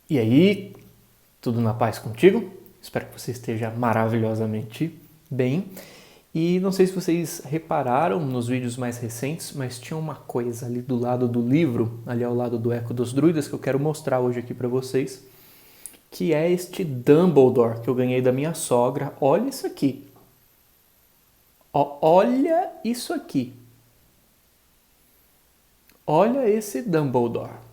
E aí, tudo na paz contigo? Espero que você esteja maravilhosamente bem. E não sei se vocês repararam nos vídeos mais recentes, mas tinha uma coisa ali do lado do livro, ali ao lado do Eco dos Druidas, que eu quero mostrar hoje aqui para vocês, que é este Dumbledore que eu ganhei da minha sogra. Olha isso aqui. Olha isso aqui. Olha esse Dumbledore.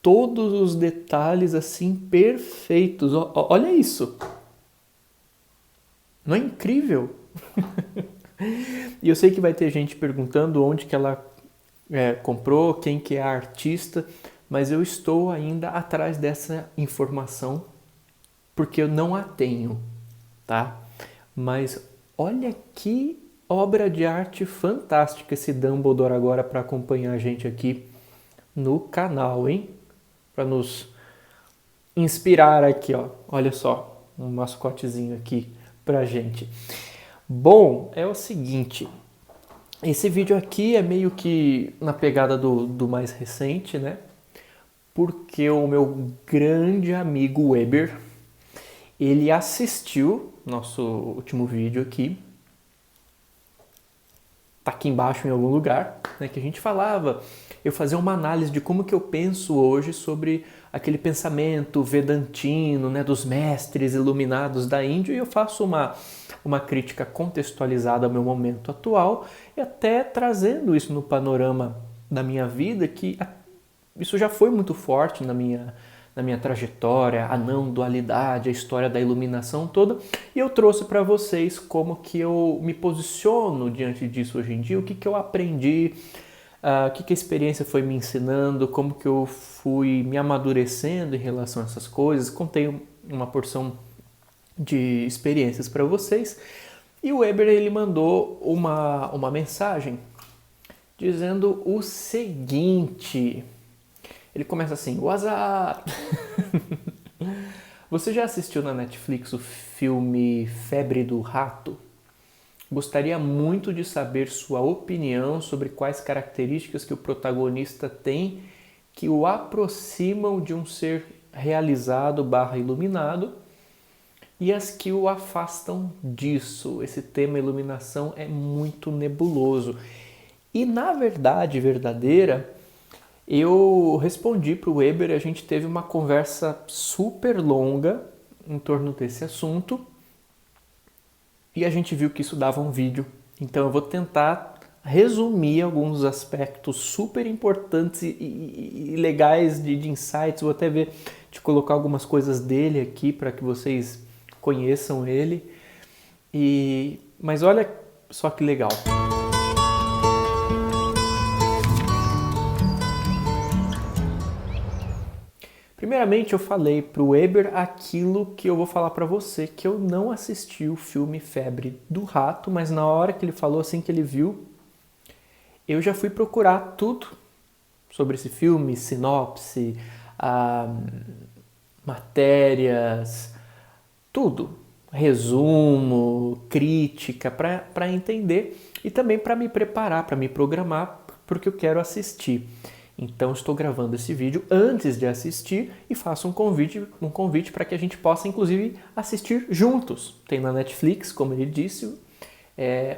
Todos os detalhes assim perfeitos. Olha isso. Não é incrível? E eu sei que vai ter gente perguntando onde que ela comprou, quem que é a artista, mas eu estou ainda atrás dessa informação porque eu não a tenho, tá? Mas olha que obra de arte fantástica esse Dumbledore agora para acompanhar a gente aqui no canal, hein? Para nos inspirar aqui, ó. Olha só, um mascotezinho aqui pra gente. Bom, é o seguinte, esse vídeo aqui é meio que na pegada do mais recente, né? Porque o meu grande amigo Weber, ele assistiu nosso último vídeo aqui, tá aqui embaixo em algum lugar, né, que a gente falava, eu fazia uma análise de como que eu penso hoje sobre aquele pensamento vedantino, né, dos mestres iluminados da Índia, e eu faço uma crítica contextualizada ao meu momento atual e até trazendo isso no panorama da minha vida, que isso já foi muito forte na minha trajetória, a não dualidade, a história da iluminação toda, e eu trouxe para vocês como que eu me posiciono diante disso hoje em dia, o que que eu aprendi, o que que a experiência foi me ensinando, como que eu fui me amadurecendo em relação a essas coisas. Contei uma porção de experiências para vocês, e o Weber ele mandou uma mensagem dizendo o seguinte. Ele começa assim: WhatsApp! Você já assistiu na Netflix o filme Febre do Rato? Gostaria muito de saber sua opinião sobre quais características que o protagonista tem que o aproximam de um ser realizado / iluminado e as que o afastam disso. Esse tema iluminação é muito nebuloso. E na verdade verdadeira, eu respondi para o Weber, a gente teve uma conversa super longa em torno desse assunto e a gente viu que isso dava um vídeo. Então eu vou tentar resumir alguns aspectos super importantes e legais de insights. Vou até ver de colocar algumas coisas dele aqui para que vocês conheçam ele. Mas olha só que legal. Primeiramente, eu falei para o Weber aquilo que eu vou falar para você, que eu não assisti o filme Febre do Rato, mas na hora que ele falou, assim que ele viu, eu já fui procurar tudo sobre esse filme, sinopse, matérias, tudo, resumo, crítica, para entender e também para me preparar, para me programar para o que eu quero assistir. Então estou gravando esse vídeo antes de assistir e faço um convite para que a gente possa, inclusive, assistir juntos. Tem na Netflix, como ele disse,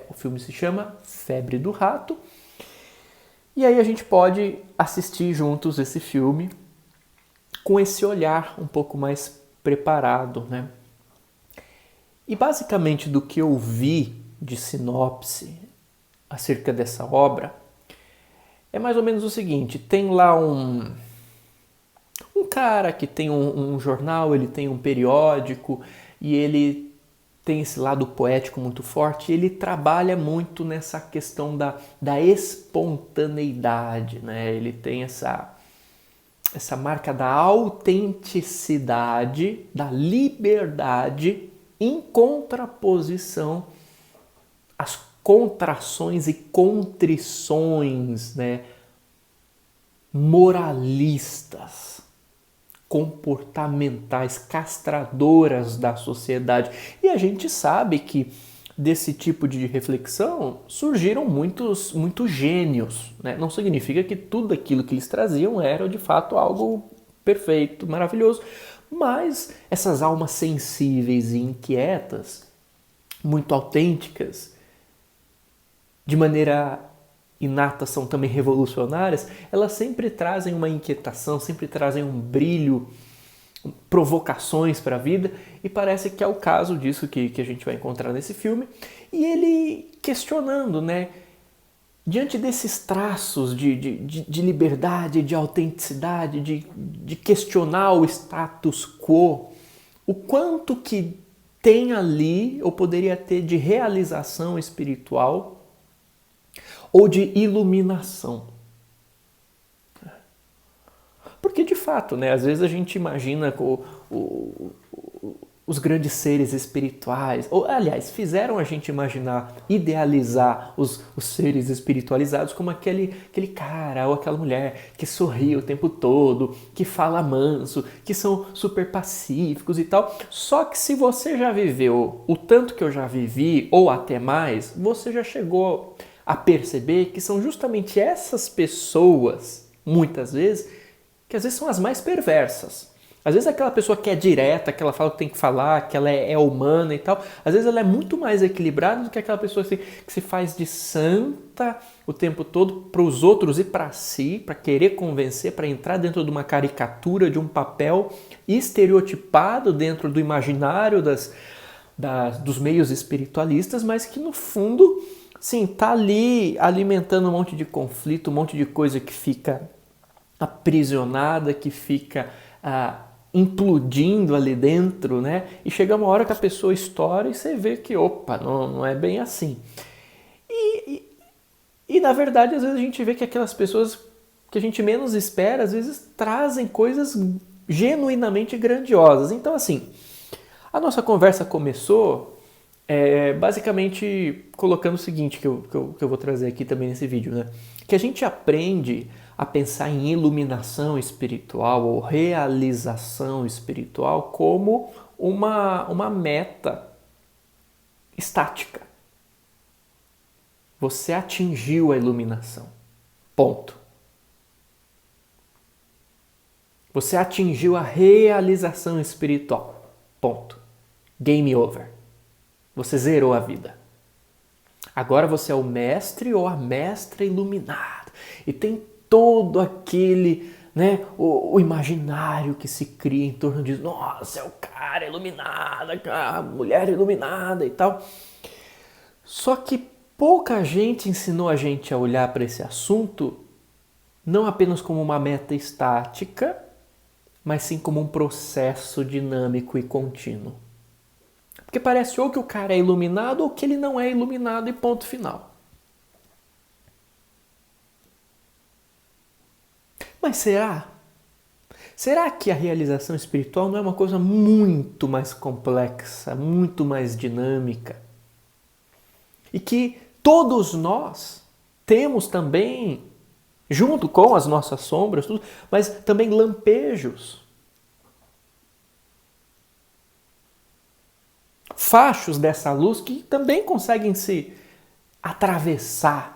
o filme se chama Febre do Rato. E aí a gente pode assistir juntos esse filme com esse olhar um pouco mais preparado, né? E basicamente do que eu vi de sinopse acerca dessa obra, é mais ou menos o seguinte: tem lá um cara que tem um jornal, ele tem um periódico e ele tem esse lado poético muito forte, e ele trabalha muito nessa questão da espontaneidade, né? Ele tem essa marca da autenticidade, da liberdade, em contraposição às contrações e contrições, né, moralistas, comportamentais, castradoras da sociedade. E a gente sabe que desse tipo de reflexão surgiram muitos gênios, né? Não significa que tudo aquilo que eles traziam era de fato algo perfeito, maravilhoso. Mas essas almas sensíveis e inquietas, muito autênticas, de maneira inata são também revolucionárias, elas sempre trazem uma inquietação, sempre trazem um brilho, provocações para a vida, e parece que é o caso disso que a gente vai encontrar nesse filme. E ele questionando, né? Diante desses traços de liberdade, de autenticidade, de questionar o status quo, o quanto que tem ali, ou poderia ter, de realização espiritual ou de iluminação. Porque, de fato, né, às vezes a gente imagina os grandes seres espirituais, ou, aliás, fizeram a gente imaginar, idealizar os seres espiritualizados como aquele cara ou aquela mulher que sorri o tempo todo, que fala manso, que são super pacíficos e tal. Só que se você já viveu o tanto que eu já vivi, ou até mais, você já chegou a perceber que são justamente essas pessoas, muitas vezes, que às vezes são as mais perversas. Às vezes aquela pessoa que é direta, que ela fala o que tem que falar, que ela é humana e tal, às vezes ela é muito mais equilibrada do que aquela pessoa assim, que se faz de santa o tempo todo para os outros e para si, para querer convencer, para entrar dentro de uma caricatura, de um papel estereotipado dentro do imaginário dos meios espiritualistas, mas que no fundo, sim, tá ali alimentando um monte de conflito, um monte de coisa que fica aprisionada, que fica implodindo ali dentro, né? E chega uma hora que a pessoa estoura e você vê que, opa, não é bem assim. E na verdade, às vezes a gente vê que aquelas pessoas que a gente menos espera, às vezes trazem coisas genuinamente grandiosas. Então, assim, a nossa conversa começou basicamente colocando o seguinte, que eu vou trazer aqui também nesse vídeo, né? Que a gente aprende a pensar em iluminação espiritual ou realização espiritual como uma meta estática. Você atingiu a iluminação. Ponto. Você atingiu a realização espiritual. Ponto. Game over. Você zerou a vida. Agora você é o mestre ou a mestra iluminada. E tem todo aquele, né, o imaginário que se cria em torno de, nossa, é o cara iluminado, a mulher iluminada e tal. Só que pouca gente ensinou a gente a olhar para esse assunto não apenas como uma meta estática, mas sim como um processo dinâmico e contínuo. Porque parece ou que o cara é iluminado ou que ele não é iluminado e ponto final. Mas será? Será que a realização espiritual não é uma coisa muito mais complexa, muito mais dinâmica? E que todos nós temos também, junto com as nossas sombras, tudo, mas também lampejos, fachos dessa luz que também conseguem se atravessar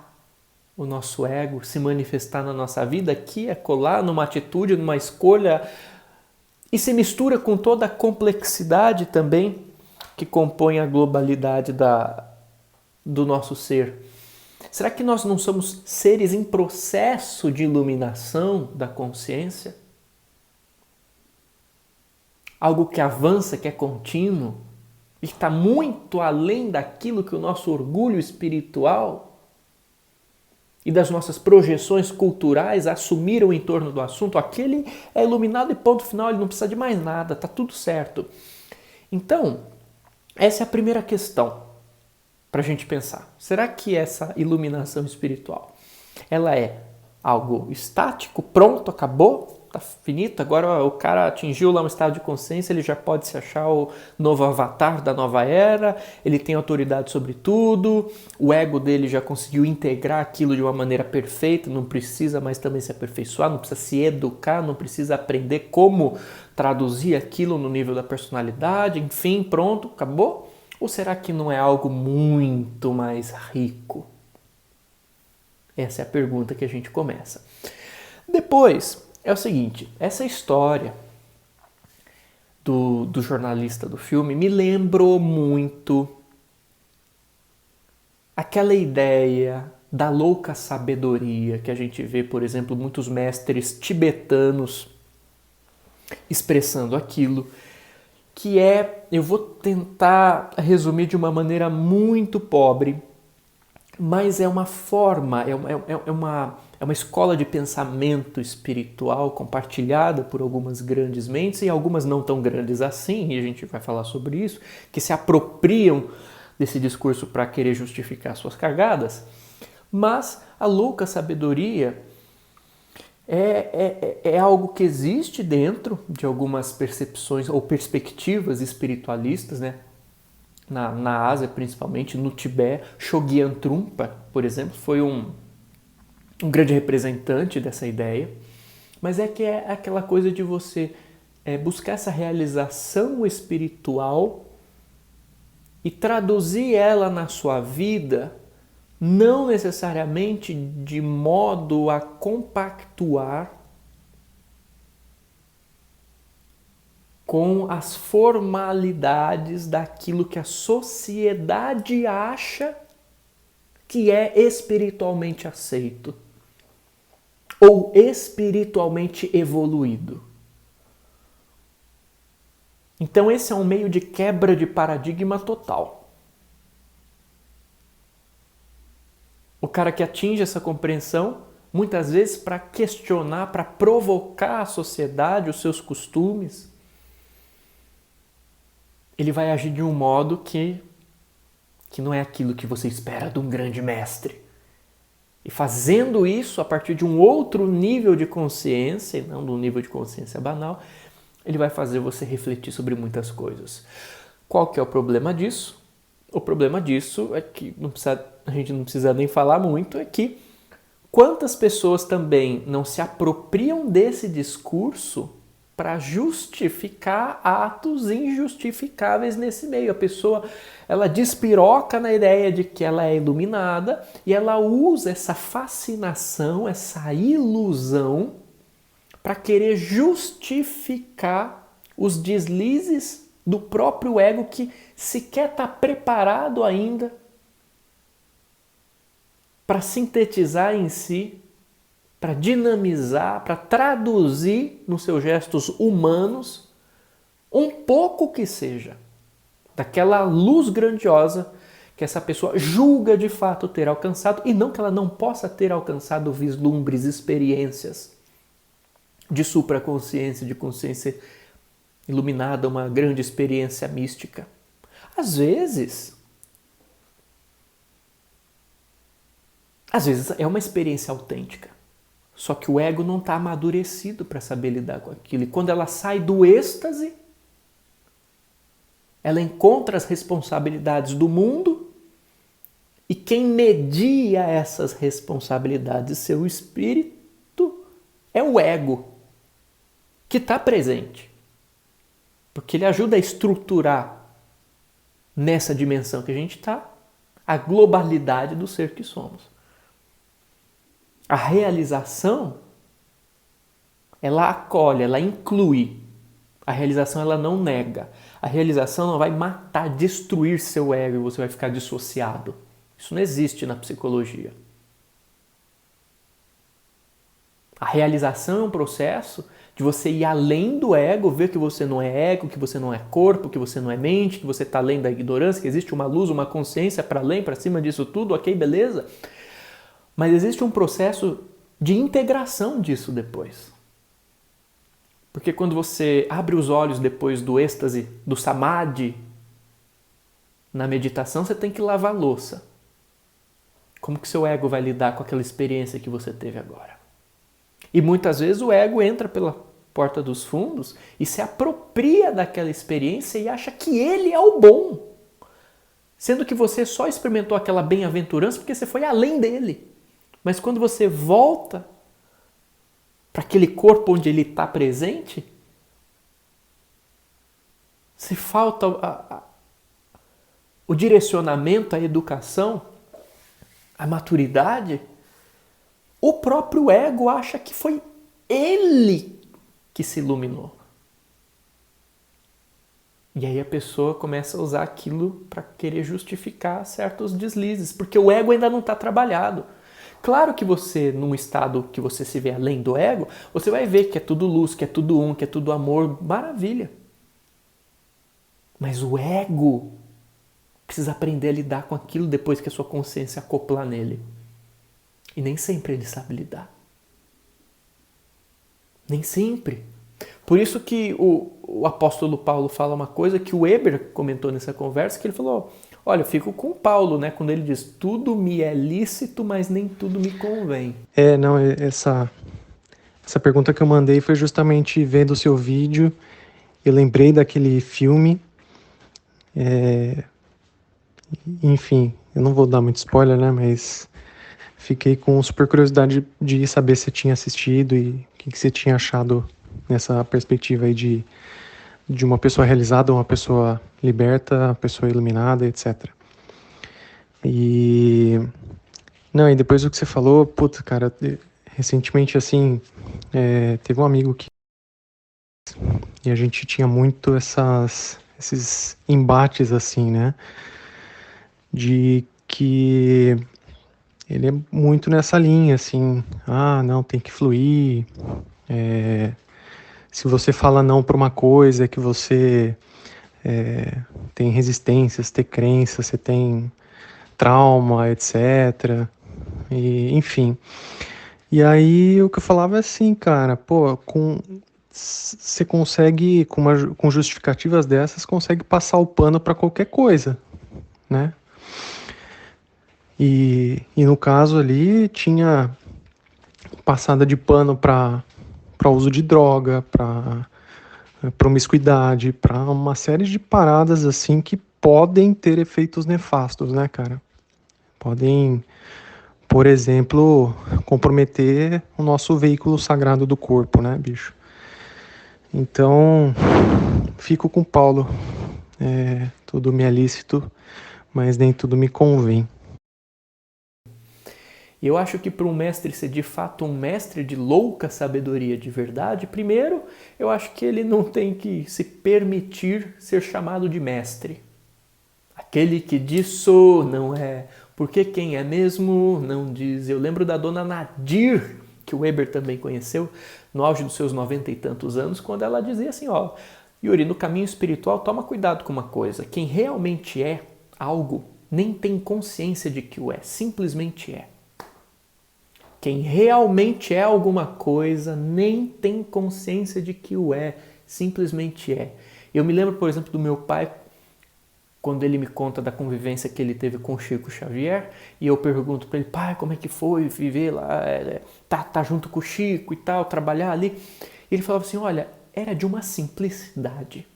o nosso ego, se manifestar na nossa vida aqui, acolá, numa atitude, numa escolha, e se mistura com toda a complexidade também que compõe a globalidade do nosso ser. Será que nós não somos seres em processo de iluminação da consciência? Algo que avança, que é contínuo e que está muito além daquilo que o nosso orgulho espiritual e das nossas projeções culturais assumiram em torno do assunto. Aquele é iluminado e ponto final, ele não precisa de mais nada, está tudo certo. Então, essa é a primeira questão para a gente pensar. Será que essa iluminação espiritual, ela é algo estático, pronto, acabou? Tá finito, agora o cara atingiu lá um estado de consciência, ele já pode se achar o novo avatar da nova era, ele tem autoridade sobre tudo, o ego dele já conseguiu integrar aquilo de uma maneira perfeita, não precisa mais também se aperfeiçoar, não precisa se educar, não precisa aprender como traduzir aquilo no nível da personalidade, enfim, pronto, acabou? Ou será que não é algo muito mais rico? Essa é a pergunta que a gente começa. Depois, é o seguinte, essa história do jornalista do filme me lembrou muito aquela ideia da louca sabedoria que a gente vê, por exemplo, muitos mestres tibetanos expressando aquilo, que é, eu vou tentar resumir de uma maneira muito pobre, mas é uma forma, é uma escola de pensamento espiritual compartilhada por algumas grandes mentes e algumas não tão grandes assim, e a gente vai falar sobre isso, que se apropriam desse discurso para querer justificar suas cagadas, mas a louca sabedoria é algo que existe dentro de algumas percepções ou perspectivas espiritualistas, né? Na Ásia, principalmente, no Tibete. Chogyam Trungpa, por exemplo, foi um grande representante dessa ideia, mas é que é aquela coisa de você buscar essa realização espiritual e traduzir ela na sua vida, não necessariamente de modo a compactuar com as formalidades daquilo que a sociedade acha que é espiritualmente aceito ou espiritualmente evoluído. Então esse é um meio de quebra de paradigma total. O cara que atinge essa compreensão, muitas vezes para questionar, para provocar a sociedade, os seus costumes, ele vai agir de um modo que não é aquilo que você espera de um grande mestre. E fazendo isso a partir de um outro nível de consciência, e não de um nível de consciência banal, ele vai fazer você refletir sobre muitas coisas. Qual que é o problema disso? O problema disso é que a gente não precisa nem falar muito, é que quantas pessoas também não se apropriam desse discurso para justificar atos injustificáveis nesse meio. A pessoa, ela despiroca na ideia de que ela é iluminada e ela usa essa fascinação, essa ilusão para querer justificar os deslizes do próprio ego que sequer está preparado ainda para sintetizar em si, para dinamizar, para traduzir nos seus gestos humanos um pouco que seja daquela luz grandiosa que essa pessoa julga de fato ter alcançado, e não que ela não possa ter alcançado vislumbres, experiências de supraconsciência, de consciência iluminada, uma grande experiência mística. Às vezes é uma experiência autêntica, só que o ego não está amadurecido para saber lidar com aquilo. E quando ela sai do êxtase, ela encontra as responsabilidades do mundo, e quem media essas responsabilidades, seu espírito, é o ego, que está presente. Porque ele ajuda a estruturar nessa dimensão que a gente está a globalidade do ser que somos. A realização, ela acolhe, ela inclui. A realização, ela não nega. A realização não vai matar, destruir seu ego e você vai ficar dissociado. Isso não existe na psicologia. A realização é um processo de você ir além do ego, ver que você não é ego, que você não é corpo, que você não é mente, que você está além da ignorância, que existe uma luz, uma consciência para além, para cima disso tudo, ok, beleza? Mas existe um processo de integração disso depois. Porque quando você abre os olhos depois do êxtase, do samadhi, na meditação, você tem que lavar a louça. Como que seu ego vai lidar com aquela experiência que você teve agora? E muitas vezes o ego entra pela porta dos fundos e se apropria daquela experiência e acha que ele é o bom. Sendo que você só experimentou aquela bem-aventurança porque você foi além dele. Mas quando você volta para aquele corpo onde ele está presente, se falta o direcionamento, a educação, a maturidade, o próprio ego acha que foi ele que se iluminou. E aí a pessoa começa a usar aquilo para querer justificar certos deslizes, porque o ego ainda não está trabalhado. Claro que você, num estado que você se vê além do ego, você vai ver que é tudo luz, que é tudo um, que é tudo amor, maravilha. Mas o ego precisa aprender a lidar com aquilo depois que a sua consciência acoplar nele. E nem sempre ele sabe lidar. Nem sempre. Por isso que o apóstolo Paulo fala uma coisa que o Weber comentou nessa conversa, que ele falou, olha, eu fico com Paulo, né, quando ele diz, tudo me é lícito, mas nem tudo me convém. Não, essa pergunta que eu mandei foi justamente vendo o seu vídeo, eu lembrei daquele filme, enfim, eu não vou dar muito spoiler, né, mas fiquei com super curiosidade de saber se você tinha assistido e o que você tinha achado nessa perspectiva aí de uma pessoa realizada, uma pessoa liberta, uma pessoa iluminada, etc. E depois do que você falou, puta, cara, recentemente, assim, teve um amigo e a gente tinha muito esses embates, assim, né, de que ele é muito nessa linha, assim, não, tem que fluir, se você fala não para uma coisa, é que você tem resistências, tem crenças, você tem trauma, etc. E, enfim. E aí o que eu falava é assim, cara, pô, você consegue, com justificativas dessas, consegue passar o pano para qualquer coisa, né? E no caso ali tinha passada de pano para uso de droga, para promiscuidade, para uma série de paradas assim que podem ter efeitos nefastos, né, cara? Podem, por exemplo, comprometer o nosso veículo sagrado do corpo, né, bicho? Então, fico com Paulo. Tudo me é lícito, mas nem tudo me convém. E eu acho que para um mestre ser de fato um mestre de louca sabedoria de verdade, primeiro, eu acho que ele não tem que se permitir ser chamado de mestre. Aquele que disso não é, porque quem é mesmo não diz. Eu lembro da dona Nadir, que o Weber também conheceu, no auge dos seus 90 e tantos anos, quando ela dizia assim, ó, Yuri, no caminho espiritual, toma cuidado com uma coisa, quem realmente é algo nem tem consciência de que o é, simplesmente é. Quem realmente é alguma coisa nem tem consciência de que o é, simplesmente é. Eu me lembro, por exemplo, do meu pai, quando ele me conta da convivência que ele teve com Chico Xavier, e eu pergunto para ele, pai, como é que foi viver lá, tá junto com o Chico e tal, trabalhar ali? E ele falava assim, olha, era de uma simplicidade.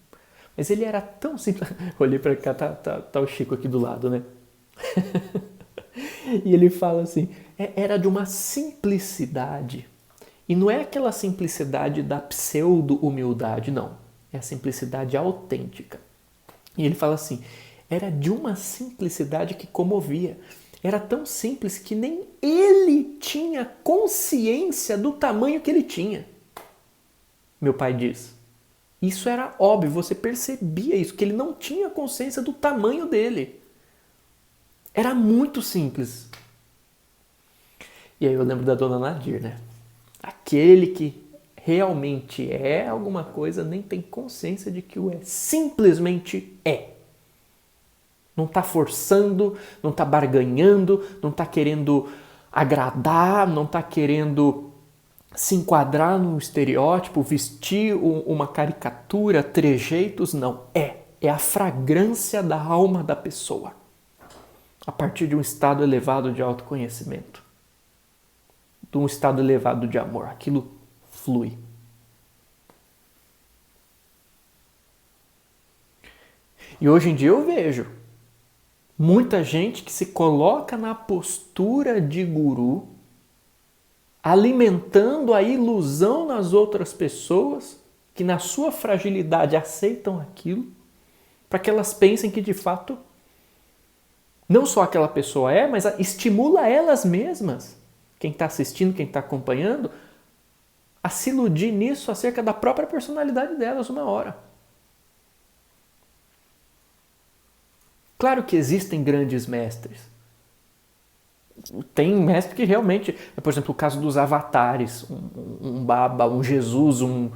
Mas ele era tão simples... Olhei para cá, tá o Chico aqui do lado, né? E ele fala assim, era de uma simplicidade. E não é aquela simplicidade da pseudo-humildade, não. É a simplicidade autêntica. E ele fala assim, era de uma simplicidade que comovia. Era tão simples que nem ele tinha consciência do tamanho que ele tinha. Meu pai diz. Isso era óbvio, você percebia isso, que ele não tinha consciência do tamanho dele. Era muito simples. E aí eu lembro da dona Nadir, né? Aquele que realmente é alguma coisa nem tem consciência de que o é. Simplesmente é. Não está forçando, não está barganhando, não está querendo agradar, não está querendo se enquadrar num estereótipo, vestir uma caricatura, trejeitos, não. É a fragrância da alma da pessoa. A partir de um estado elevado de autoconhecimento. De um estado elevado de amor. Aquilo flui. E hoje em dia eu vejo muita gente que se coloca na postura de guru, alimentando a ilusão nas outras pessoas, que na sua fragilidade aceitam aquilo, para que elas pensem que de fato não só aquela pessoa é, mas estimula elas mesmas, quem está assistindo, quem está acompanhando, a se iludir nisso acerca da própria personalidade delas uma hora. Claro que existem grandes mestres. Tem mestre que realmente, por exemplo, o caso dos avatares, um Baba, um Jesus, um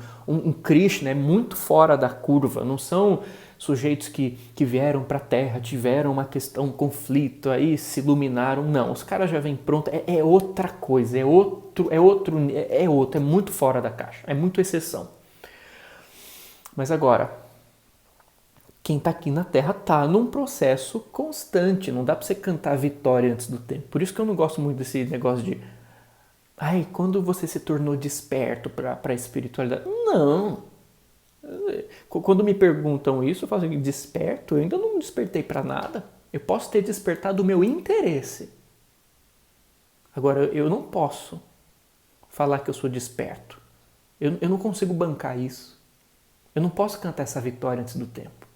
Krishna, é muito fora da curva. Não são sujeitos que vieram para a Terra, tiveram uma questão, um conflito, aí se iluminaram. Não, os caras já vêm pronto, é outra coisa, é muito fora da caixa, é muito exceção. Mas agora, quem está aqui na Terra está num processo constante, não dá para você cantar a vitória antes do tempo. Por isso que eu não gosto muito desse negócio de quando você se tornou desperto para a espiritualidade. Não! Quando me perguntam isso, eu falo assim, desperto? Eu ainda não despertei para nada. Eu posso ter despertado o meu interesse. Agora, eu não posso falar que eu sou desperto. Eu não consigo bancar isso. Eu não posso cantar essa vitória antes do tempo.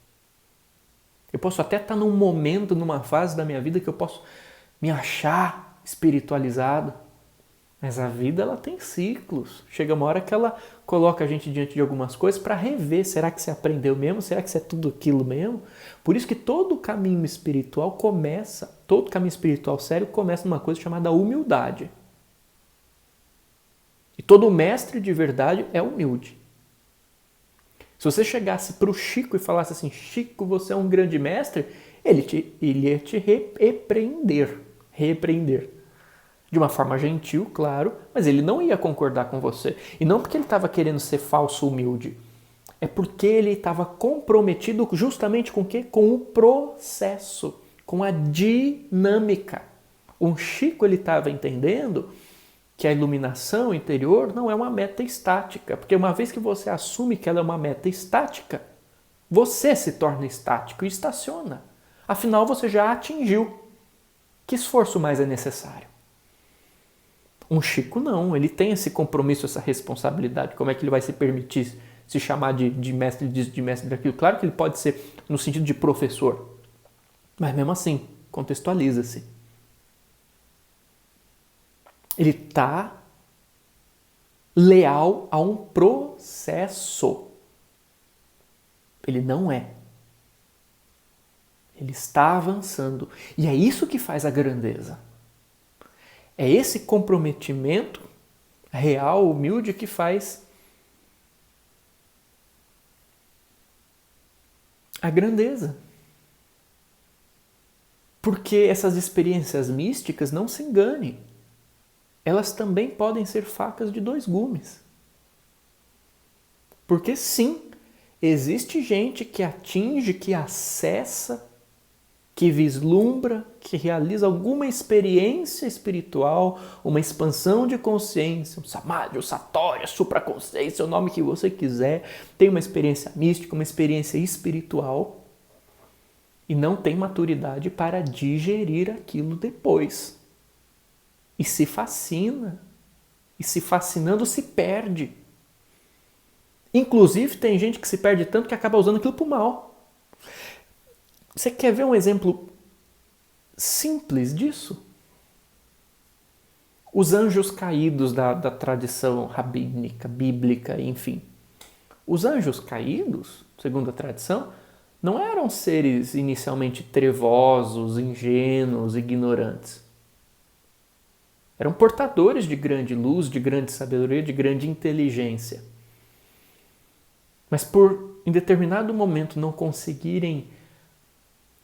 Eu posso até estar num momento, numa fase da minha vida que eu posso me achar espiritualizado. Mas a vida, ela tem ciclos. Chega uma hora que ela coloca a gente diante de algumas coisas para rever. Será que você aprendeu mesmo? Será que você é tudo aquilo mesmo? Por isso que todo caminho espiritual todo caminho espiritual sério começa numa coisa chamada humildade. E todo mestre de verdade é humilde. Se você chegasse para o Chico e falasse assim, Chico, você é um grande mestre, ele ia te repreender. De uma forma gentil, claro, mas ele não ia concordar com você. E não porque ele estava querendo ser falso humilde. É porque ele estava comprometido justamente com o quê? Com o processo, com a dinâmica. O Chico, ele estava entendendo que a iluminação interior não é uma meta estática. Porque uma vez que você assume que ela é uma meta estática, você se torna estático e estaciona. Afinal, você já atingiu. Que esforço mais é necessário? Um Chico não, ele tem esse compromisso, essa responsabilidade. Como é que ele vai se permitir se chamar de mestre disso, de mestre daquilo? Claro que ele pode ser no sentido de professor, mas mesmo assim, contextualiza-se. Ele está leal a um processo. Ele não é. Ele está avançando. E é isso que faz a grandeza. É esse comprometimento real, humilde, que faz a grandeza. Porque essas experiências místicas, não se engane, elas também podem ser facas de dois gumes. Porque sim, existe gente que atinge, que acessa, que vislumbra, que realiza alguma experiência espiritual, uma expansão de consciência, um samadhi, um satori, a supraconsciência, o nome que você quiser, tem uma experiência mística, uma experiência espiritual e não tem maturidade para digerir aquilo depois. E se fascina, e se fascinando se perde. Inclusive tem gente que se perde tanto que acaba usando aquilo para o mal. Você quer ver um exemplo simples disso? Os anjos caídos da tradição rabínica, bíblica, enfim. Os anjos caídos, segundo a tradição, não eram seres inicialmente trevosos, ingênuos, ignorantes. Eram portadores de grande luz, de grande sabedoria, de grande inteligência. Mas por, em determinado momento, não conseguirem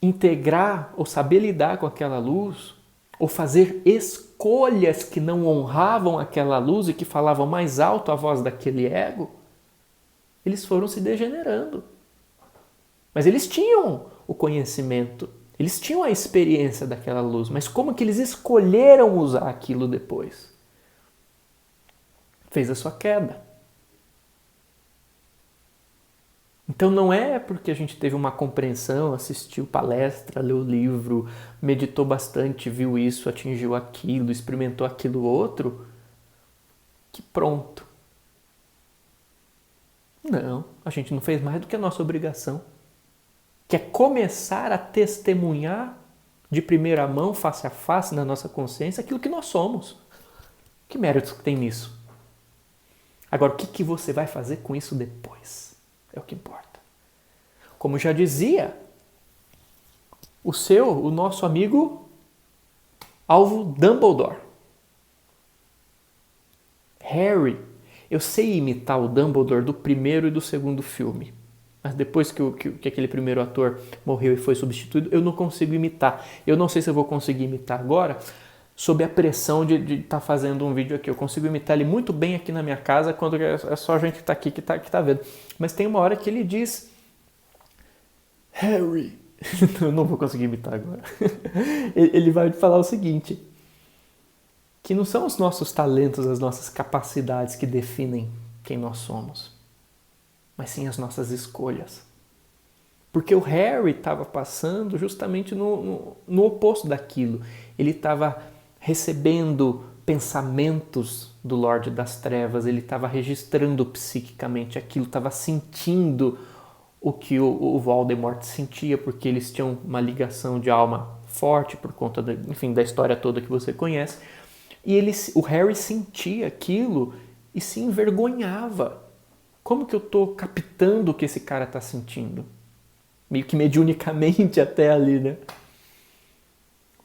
integrar ou saber lidar com aquela luz, ou fazer escolhas que não honravam aquela luz e que falavam mais alto a voz daquele ego, eles foram se degenerando. Mas eles tinham o conhecimento, eles tinham a experiência daquela luz, mas como que eles escolheram usar aquilo depois? Fez a sua queda. Então não é porque a gente teve uma compreensão, assistiu palestra, leu livro, meditou bastante, viu isso, atingiu aquilo, experimentou aquilo outro, que pronto. Não, a gente não fez mais do que a nossa obrigação, que é começar a testemunhar de primeira mão, face a face, na nossa consciência, aquilo que nós somos. Que méritos que tem nisso? Agora, o que você vai fazer com isso depois? É o que importa. Como já dizia o nosso amigo alvo Dumbledore. Harry, eu sei imitar o Dumbledore do primeiro e do segundo filme. Mas depois que aquele primeiro ator morreu e foi substituído, eu não consigo imitar. Eu não sei se eu vou conseguir imitar agora, sob a pressão de estar fazendo um vídeo aqui. Eu consigo imitar ele muito bem aqui na minha casa, quando é só a gente que está aqui que tá vendo. Mas tem uma hora que ele diz... Harry... Eu não vou conseguir imitar agora. Ele vai falar o seguinte... Que não são os nossos talentos, as nossas capacidades que definem quem nós somos. Mas sim as nossas escolhas. Porque o Harry estava passando justamente no oposto daquilo. Ele estava recebendo pensamentos do Lorde das Trevas, ele estava registrando psiquicamente aquilo, estava sentindo o que o Voldemort sentia, porque eles tinham uma ligação de alma forte por conta da história toda que você conhece. E o Harry sentia aquilo e se envergonhava. Como que eu estou captando o que esse cara está sentindo? Meio que mediunicamente até ali, né?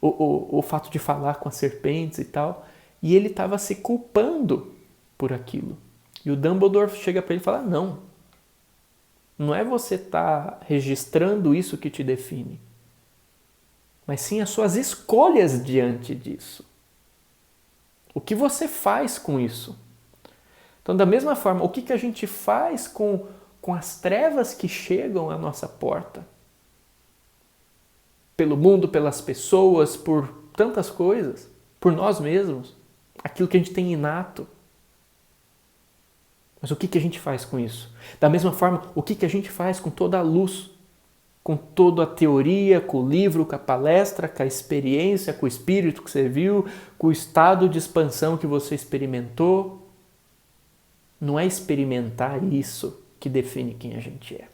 O fato de falar com as serpentes e tal. E ele estava se culpando por aquilo. E o Dumbledore chega para ele e fala, não é você estar registrando isso que te define, mas sim as suas escolhas diante disso. O que você faz com isso? Então, da mesma forma, o que a gente faz com as trevas que chegam à nossa porta? Pelo mundo, pelas pessoas, por tantas coisas, por nós mesmos, aquilo que a gente tem inato. Mas o que a gente faz com isso? Da mesma forma, o que a gente faz com toda a luz, com toda a teoria, com o livro, com a palestra, com a experiência, com o espírito que você viu, com o estado de expansão que você experimentou? Não é experimentar isso que define quem a gente é.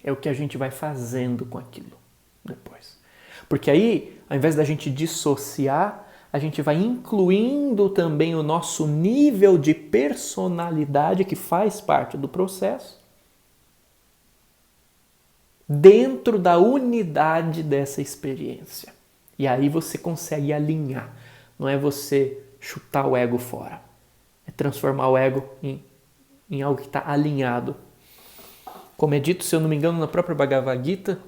É o que a gente vai fazendo com aquilo depois. Porque aí, ao invés da gente dissociar, a gente vai incluindo também o nosso nível de personalidade que faz parte do processo dentro da unidade dessa experiência. E aí você consegue alinhar. Não é você chutar o ego fora. É transformar o ego em algo que está alinhado. Como é dito, se eu não me engano, na própria Bhagavad Gita,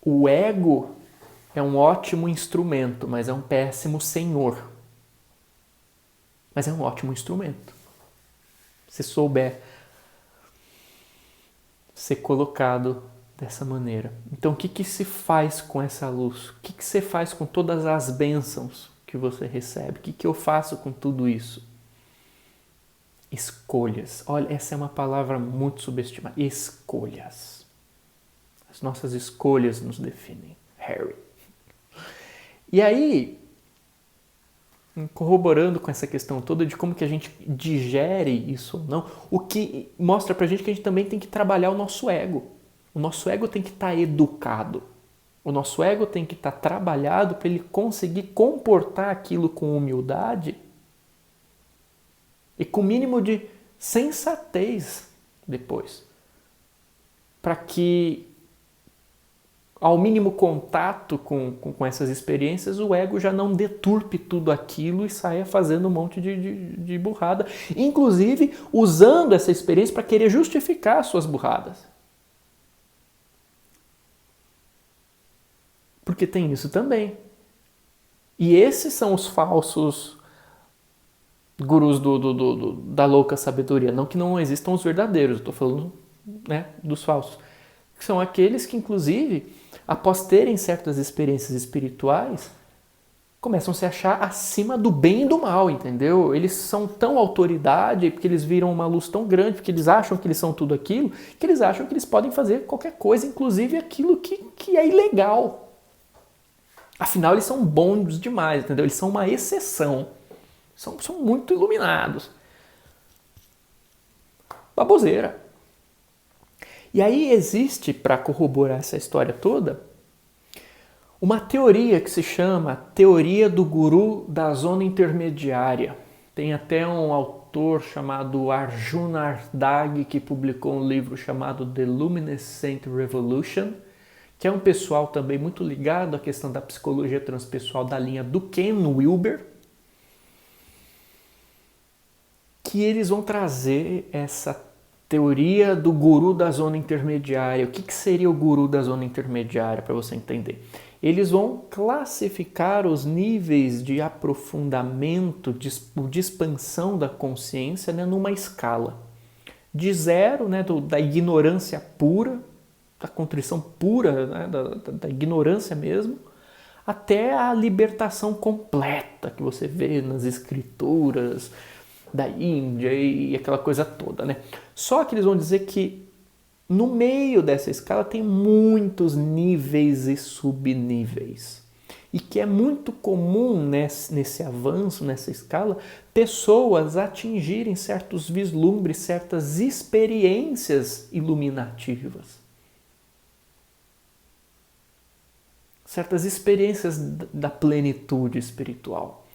o ego é um ótimo instrumento, mas é um péssimo senhor. Mas é um ótimo instrumento. Se souber ser colocado dessa maneira. Então, o que se faz com essa luz? O que você faz com todas as bênçãos que você recebe? O que eu faço com tudo isso? Escolhas. Olha, essa é uma palavra muito subestimada. Escolhas. As nossas escolhas nos definem. Harry. E aí, corroborando com essa questão toda de como que a gente digere isso ou não, o que mostra pra gente que a gente também tem que trabalhar o nosso ego. O nosso ego tem que estar educado. O nosso ego tem que estar trabalhado para ele conseguir comportar aquilo com humildade e com o mínimo de sensatez depois. Para que, ao mínimo contato com essas experiências, o ego já não deturpe tudo aquilo e saia fazendo um monte de burrada. Inclusive, usando essa experiência para querer justificar suas burradas. Porque tem isso também. E esses são os falsos gurus da louca sabedoria. Não que não existam os verdadeiros, estou falando, né, dos falsos. Que são aqueles que, inclusive, após terem certas experiências espirituais, começam a se achar acima do bem e do mal, entendeu? Eles são tão autoridade, porque eles viram uma luz tão grande, porque eles acham que eles são tudo aquilo, que eles acham que eles podem fazer qualquer coisa, inclusive aquilo que é ilegal. Afinal, eles são bons demais, entendeu? Eles são uma exceção. São muito iluminados. Baboseira. E aí existe, para corroborar essa história toda, uma teoria que se chama Teoria do Guru da Zona Intermediária. Tem até um autor chamado Arjuna Ardaghi, que publicou um livro chamado The Luminescent Revolution, que é um pessoal também muito ligado à questão da psicologia transpessoal da linha do Ken Wilber, que eles vão trazer essa teoria do guru da zona intermediária. O que seria o guru da zona intermediária, para você entender? Eles vão classificar os níveis de aprofundamento, de expansão da consciência, né, numa escala. De zero, né, da ignorância pura, da contrição pura, né, da ignorância mesmo, até a libertação completa que você vê nas escrituras da Índia e aquela coisa toda, né? Só que eles vão dizer que no meio dessa escala tem muitos níveis e subníveis. E que é muito comum nesse avanço, nessa escala, pessoas atingirem certos vislumbres, certas experiências iluminativas. Certas experiências da plenitude espiritual.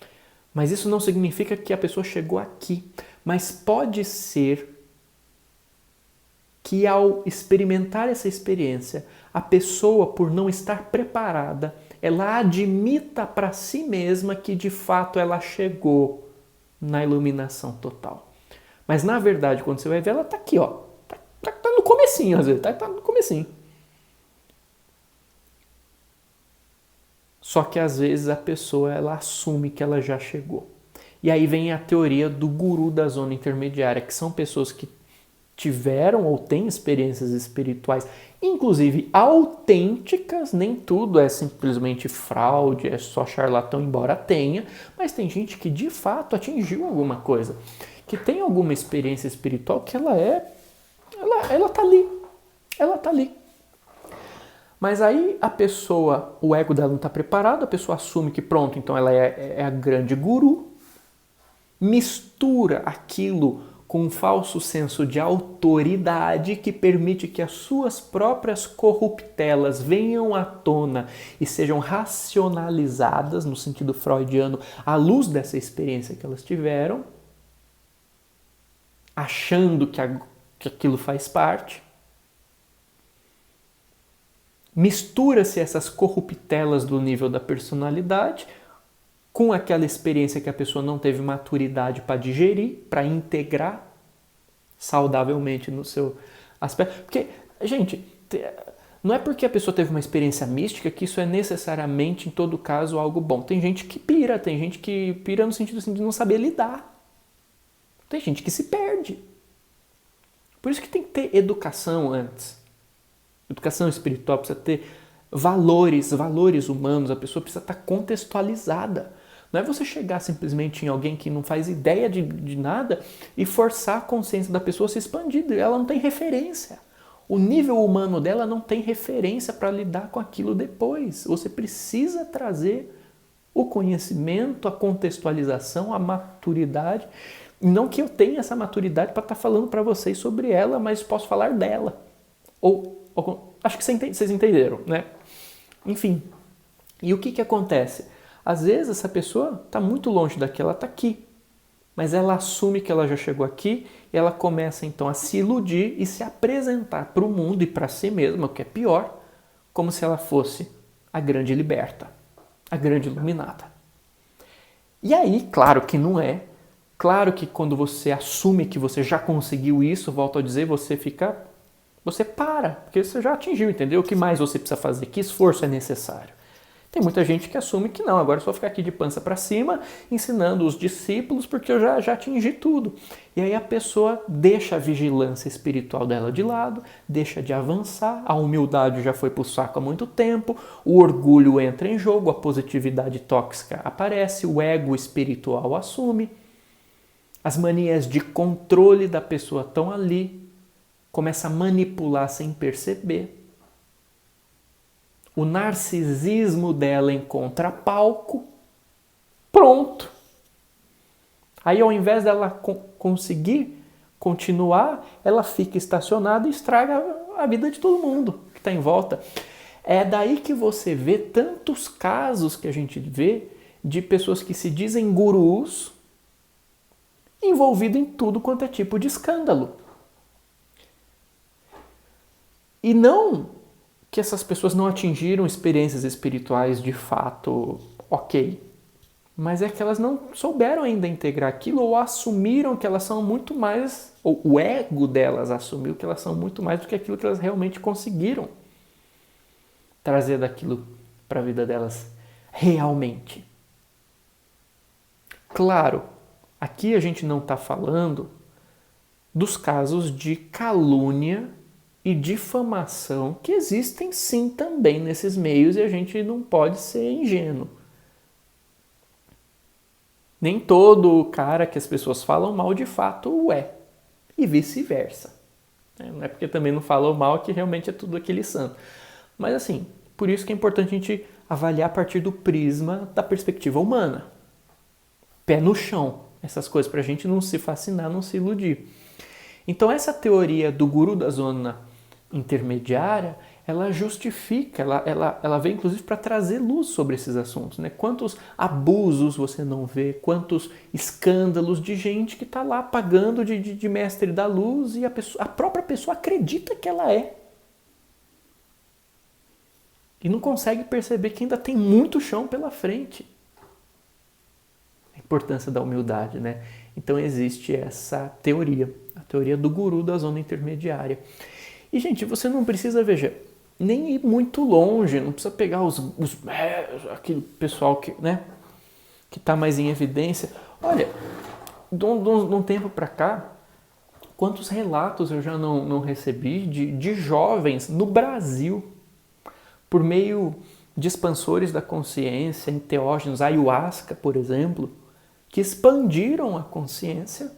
Mas isso não significa que a pessoa chegou aqui. Mas pode ser que ao experimentar essa experiência, a pessoa, por não estar preparada, ela admita para si mesma que de fato ela chegou na iluminação total. Mas na verdade, quando você vai ver, ela está aqui, ó. Tá no comecinho, às vezes, tá no comecinho. Só que às vezes a pessoa ela assume que ela já chegou. E aí vem a teoria do guru da zona intermediária, que são pessoas que tiveram ou têm experiências espirituais, inclusive autênticas, nem tudo é simplesmente fraude, é só charlatão, embora tenha, mas tem gente que de fato atingiu alguma coisa, que tem alguma experiência espiritual que ela tá ali, ela tá ali. Mas aí a pessoa, o ego dela não está preparado, a pessoa assume que pronto, então ela é a grande guru, mistura aquilo com um falso senso de autoridade que permite que as suas próprias corruptelas venham à tona e sejam racionalizadas, no sentido freudiano, à luz dessa experiência que elas tiveram, achando que aquilo faz parte. Mistura-se essas corruptelas do nível da personalidade com aquela experiência que a pessoa não teve maturidade para digerir, para integrar saudavelmente no seu aspecto. Porque, gente, não é porque a pessoa teve uma experiência mística que isso é necessariamente, em todo caso, algo bom. Tem gente que pira no sentido assim, de não saber lidar. Tem gente que se perde. Por isso que tem que ter educação antes. Educação espiritual precisa ter valores humanos, a pessoa precisa estar contextualizada. Não é você chegar simplesmente em alguém que não faz ideia de nada e forçar a consciência da pessoa a se expandir. Ela não tem referência. O nível humano dela não tem referência para lidar com aquilo depois. Você precisa trazer o conhecimento, a contextualização, a maturidade. Não que eu tenha essa maturidade para estar falando para vocês sobre ela, mas posso falar dela. Acho que vocês entenderam, né? Enfim, e o que acontece? Às vezes essa pessoa está muito longe daqui, ela está aqui, mas ela assume que ela já chegou aqui e ela começa então a se iludir e se apresentar para o mundo e para si mesma, o que é pior, como se ela fosse a grande liberta, a grande iluminada. E aí, claro que não é, claro que quando você assume que você já conseguiu isso, volto a dizer, você para, porque você já atingiu, entendeu? O que mais você precisa fazer? Que esforço é necessário? Tem muita gente que assume que não, agora eu só ficar aqui de pança para cima, ensinando os discípulos, porque eu já atingi tudo. E aí a pessoa deixa a vigilância espiritual dela de lado, deixa de avançar, a humildade já foi pro saco há muito tempo, o orgulho entra em jogo, a positividade tóxica aparece, o ego espiritual assume, as manias de controle da pessoa estão ali, começa a manipular sem perceber. O narcisismo dela encontra palco. Pronto. Aí ao invés dela conseguir continuar, ela fica estacionada e estraga a vida de todo mundo que está em volta. É daí que você vê tantos casos que a gente vê de pessoas que se dizem gurus envolvido em tudo quanto é tipo de escândalo. E não que essas pessoas não atingiram experiências espirituais de fato ok, mas é que elas não souberam ainda integrar aquilo ou assumiram que elas são muito mais, ou o ego delas assumiu que elas são muito mais do que aquilo que elas realmente conseguiram trazer daquilo para a vida delas realmente. Claro, aqui a gente não está falando dos casos de calúnia e difamação que existem sim também nesses meios e a gente não pode ser ingênuo. Nem todo cara que as pessoas falam mal de fato o é, e vice-versa. Não é porque também não falam mal que realmente é tudo aquele santo. Mas assim, por isso que é importante a gente avaliar a partir do prisma da perspectiva humana. Pé no chão, essas coisas, para a gente não se fascinar, não se iludir. Então essa teoria do guru da zona intermediária, ela justifica, ela vem inclusive para trazer luz sobre esses assuntos, né? Quantos abusos você não vê, quantos escândalos de gente que está lá pagando de mestre da luz e a própria pessoa acredita que ela é. E não consegue perceber que ainda tem muito chão pela frente. A importância da humildade, né? Então existe essa teoria, a teoria do guru da zona intermediária. E, gente, você não precisa, veja, nem ir muito longe, não precisa pegar aquele pessoal que, né, que está mais em evidência. Olha, de um tempo para cá, quantos relatos eu já não recebi de jovens no Brasil, por meio de expansores da consciência, enteógenos, ayahuasca, por exemplo, que expandiram a consciência,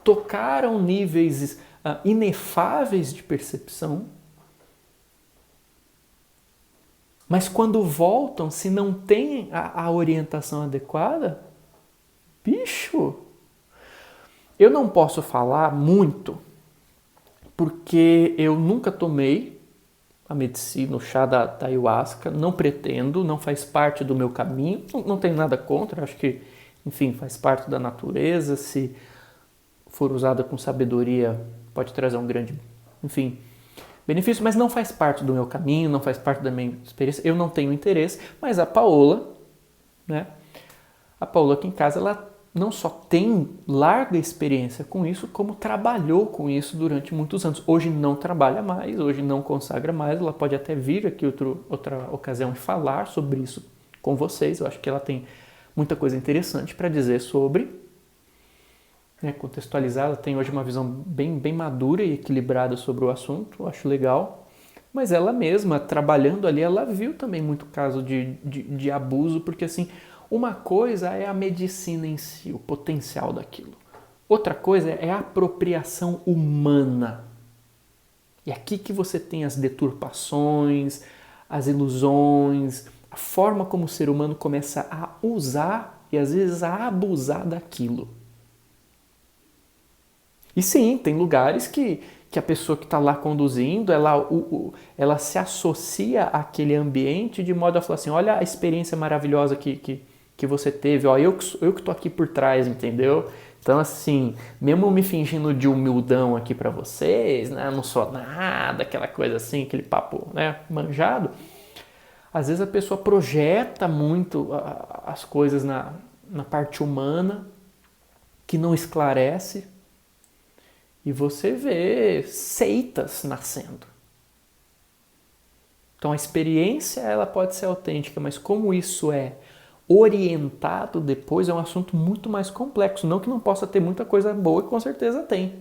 tocaram níveis inefáveis de percepção, mas quando voltam, se não tem a orientação adequada, bicho, eu não posso falar muito, porque eu nunca tomei a medicina, o chá da ayahuasca, não pretendo, não faz parte do meu caminho, não tenho nada contra, acho que, enfim, faz parte da natureza, se for usada com sabedoria, pode trazer um grande, enfim, benefício, mas não faz parte do meu caminho, não faz parte da minha experiência, eu não tenho interesse, mas a Paola, né, a Paola aqui em casa, ela não só tem larga experiência com isso, como trabalhou com isso durante muitos anos. Hoje não trabalha mais, hoje não consagra mais, ela pode até vir aqui outra ocasião e falar sobre isso com vocês, eu acho que ela tem muita coisa interessante para dizer sobre, né, contextualizar, ela tem hoje uma visão bem madura e equilibrada sobre o assunto, eu acho legal, mas ela mesma, trabalhando ali, ela viu também muito caso de abuso, porque assim, uma coisa é a medicina em si, o potencial daquilo. Outra coisa é a apropriação humana. E aqui que você tem as deturpações, as ilusões, a forma como o ser humano começa a usar e às vezes a abusar daquilo. E sim, tem lugares que a pessoa que está lá conduzindo, ela se associa àquele ambiente de modo a falar assim, olha a experiência maravilhosa que você teve, ó, eu que estou aqui por trás, entendeu? Então, assim, mesmo me fingindo de humildão aqui para vocês, né, eu não sou nada, aquela coisa assim, aquele papo, né, manjado, às vezes a pessoa projeta muito as coisas na parte humana, que não esclarece, e você vê seitas nascendo. Então a experiência ela pode ser autêntica, mas como isso é orientado depois é um assunto muito mais complexo. Não que não possa ter muita coisa boa, que com certeza tem.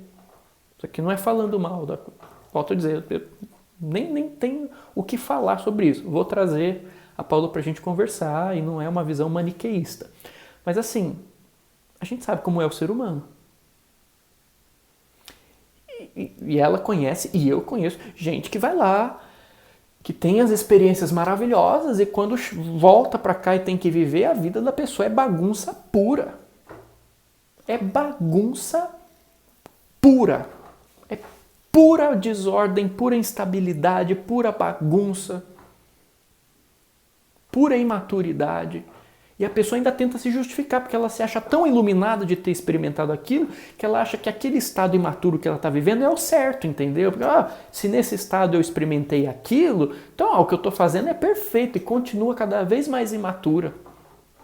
Isso aqui não é falando mal da coisa. Volto a dizer, eu nem tenho o que falar sobre isso. Vou trazer a Paula para a gente conversar e não é uma visão maniqueísta. Mas assim, a gente sabe como é o ser humano. E ela conhece, e eu conheço, gente que vai lá, que tem as experiências maravilhosas e quando volta para cá e tem que viver, a vida da pessoa é bagunça pura. É bagunça pura. É pura desordem, pura instabilidade, pura bagunça, pura imaturidade. E a pessoa ainda tenta se justificar, porque ela se acha tão iluminada de ter experimentado aquilo, que ela acha que aquele estado imaturo que ela está vivendo é o certo, entendeu? Porque, se nesse estado eu experimentei aquilo, então o que eu estou fazendo é perfeito e continua cada vez mais imatura.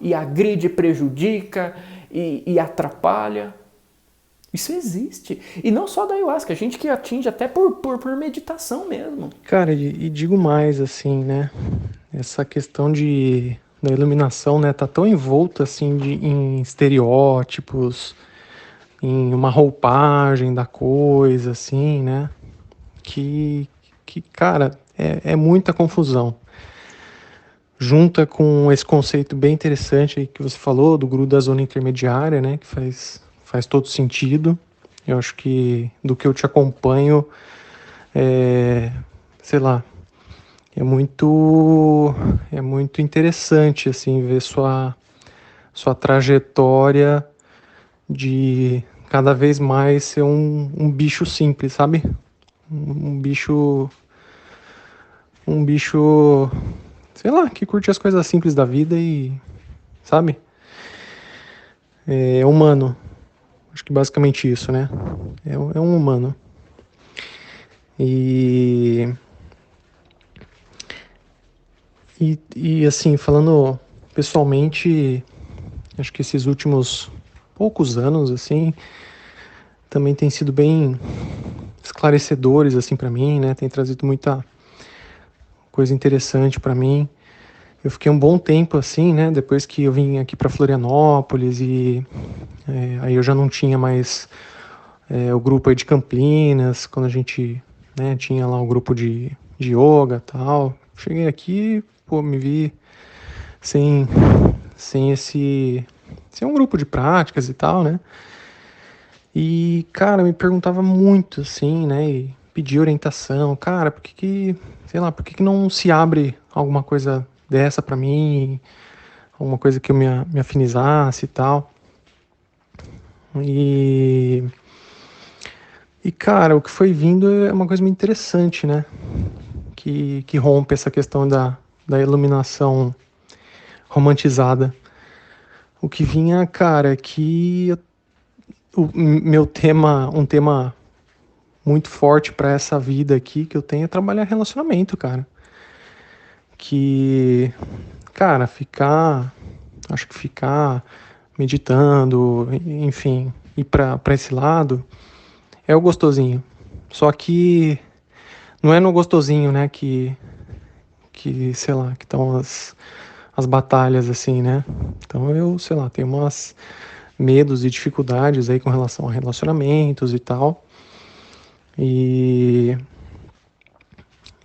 E agride, prejudica e atrapalha. Isso existe. E não só da ayahuasca, a gente que atinge até por meditação mesmo. Cara, e digo mais, assim, né? Essa questão da iluminação, né? Tá tão envolta, assim, em estereótipos, em uma roupagem da coisa, assim, né? Cara, é muita confusão. Junta com esse conceito bem interessante aí que você falou, do guru da zona intermediária, né? Que faz todo sentido. Eu acho que do que eu te acompanho, é, sei lá, é muito interessante, assim, ver sua trajetória de cada vez mais ser um bicho simples, sabe? Um um bicho, sei lá, que curte as coisas simples da vida e, sabe? É humano. Acho que basicamente isso, né? É um humano. E, e assim, falando pessoalmente, acho que esses últimos poucos anos, assim, também tem sido bem esclarecedores, assim, para mim, né? Tem trazido muita coisa interessante para mim. Eu fiquei um bom tempo assim, né? Depois que eu vim aqui para Florianópolis e aí eu já não tinha mais o grupo aí de Campinas, quando a gente, né, tinha lá o grupo de yoga e tal. Cheguei aqui, pô, me vi sem, sem um grupo de práticas e tal, né? E, cara, me perguntava muito, assim, né? E pedia orientação. Cara, sei lá, por que não se abre alguma coisa dessa pra mim? Alguma coisa que eu me afinizasse e tal. E, cara, o que foi vindo é uma coisa muito interessante, né? Que rompe essa questão da iluminação romantizada. O que vinha, cara, é que um tema muito forte para essa vida aqui que eu tenho é trabalhar relacionamento, cara. Que, cara, acho que ficar meditando, enfim, ir para esse lado é o gostosinho. Só que não é no gostosinho, né, sei lá, que estão as batalhas, assim, né? Então eu, sei lá, tenho umas medos e dificuldades aí com relação a relacionamentos e tal. E,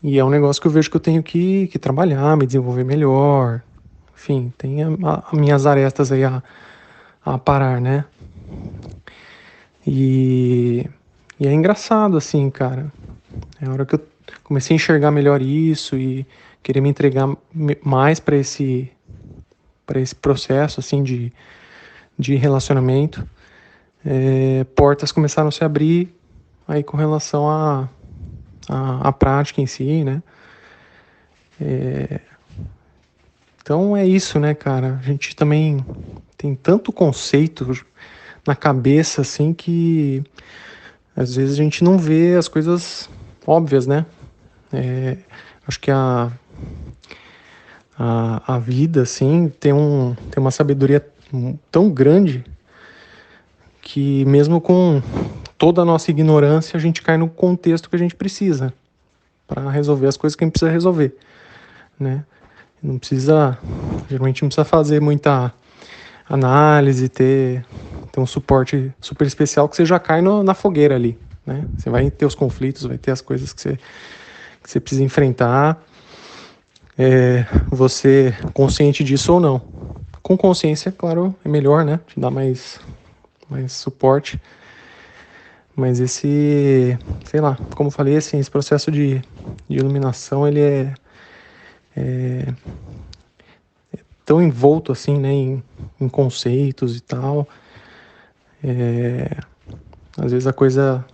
e é um negócio que eu vejo que eu tenho que trabalhar, me desenvolver melhor. Enfim, tem as minhas arestas aí a parar, né? E, e é engraçado, assim, cara. É a hora que eu comecei a enxergar melhor isso e querer me entregar mais para esse processo, assim, de relacionamento. Portas começaram a se abrir aí com relação à prática em si, né? Então é isso, né, cara? A gente também tem tanto conceito na cabeça, assim, que às vezes a gente não vê as coisas óbvias, né? Acho que a vida, assim, tem uma sabedoria tão grande que mesmo com toda a nossa ignorância, a gente cai no contexto que a gente precisa para resolver as coisas que a gente precisa resolver, né? Não precisa, geralmente não precisa fazer muita análise, ter um suporte super especial que você já cai na fogueira ali, né? Você vai ter os conflitos, vai ter as coisas que você precisa enfrentar, você consciente disso ou não. Com consciência, claro, é melhor, né? Te dá mais suporte. Mas sei lá, como eu falei, assim, esse processo de iluminação, ele tão envolto, assim, né, em conceitos e tal. Às vezes a coisa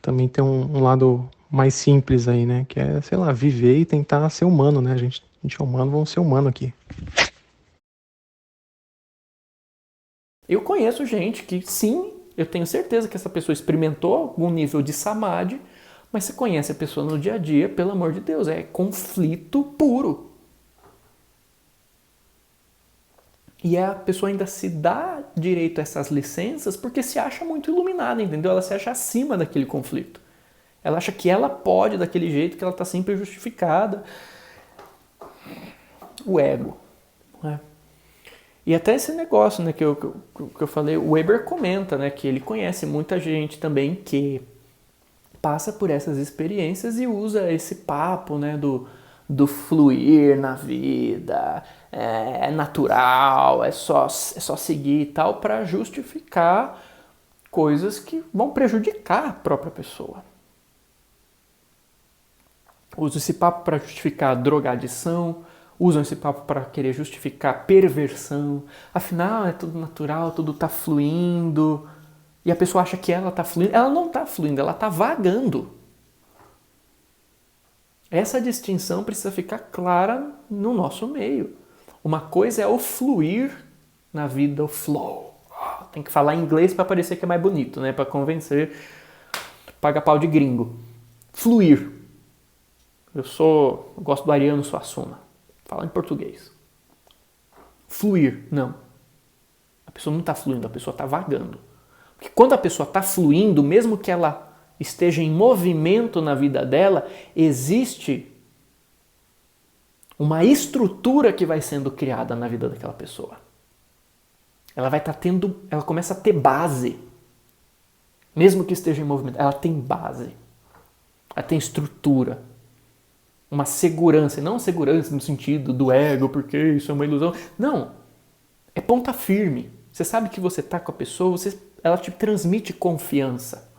também tem um lado mais simples aí, né, que é, sei lá, viver e tentar ser humano, né, a gente é humano, vamos ser humano aqui. Eu conheço gente que, sim, eu tenho certeza que essa pessoa experimentou algum nível de samadhi, mas você conhece a pessoa no dia a dia, pelo amor de Deus, é conflito puro. E a pessoa ainda se dá direito a essas licenças porque se acha muito iluminada, entendeu? Ela se acha acima daquele conflito. Ela acha que ela pode daquele jeito, que ela está sempre justificada. O ego. Né? E até esse negócio, né, que eu falei, o Weber comenta, né, que ele conhece muita gente também que passa por essas experiências e usa esse papo, né, do fluir na vida, é natural, é só seguir e tal, para justificar coisas que vão prejudicar a própria pessoa. Usa esse papo para justificar drogadição, usam esse papo para querer justificar perversão. Afinal, é tudo natural, tudo está fluindo. E a pessoa acha que ela está fluindo. Ela não está fluindo, ela está vagando. Essa distinção precisa ficar clara no nosso meio. Uma coisa é o fluir na vida, o flow. Tem que falar em inglês para parecer que é mais bonito, né? Para convencer, paga pau de gringo. Fluir. Eu gosto do Ariano Suassuna. Fala em português. Fluir, não. A pessoa não está fluindo, a pessoa está vagando. Porque quando a pessoa está fluindo, mesmo que ela esteja em movimento na vida dela, existe uma estrutura que vai sendo criada na vida daquela pessoa. Ela vai estar ela começa a ter base. Mesmo que esteja em movimento, ela tem base. Ela tem estrutura. Uma segurança, e não segurança no sentido do ego, porque isso é uma ilusão. Não, é ponta firme. Você sabe que você está com a pessoa, ela te transmite confiança.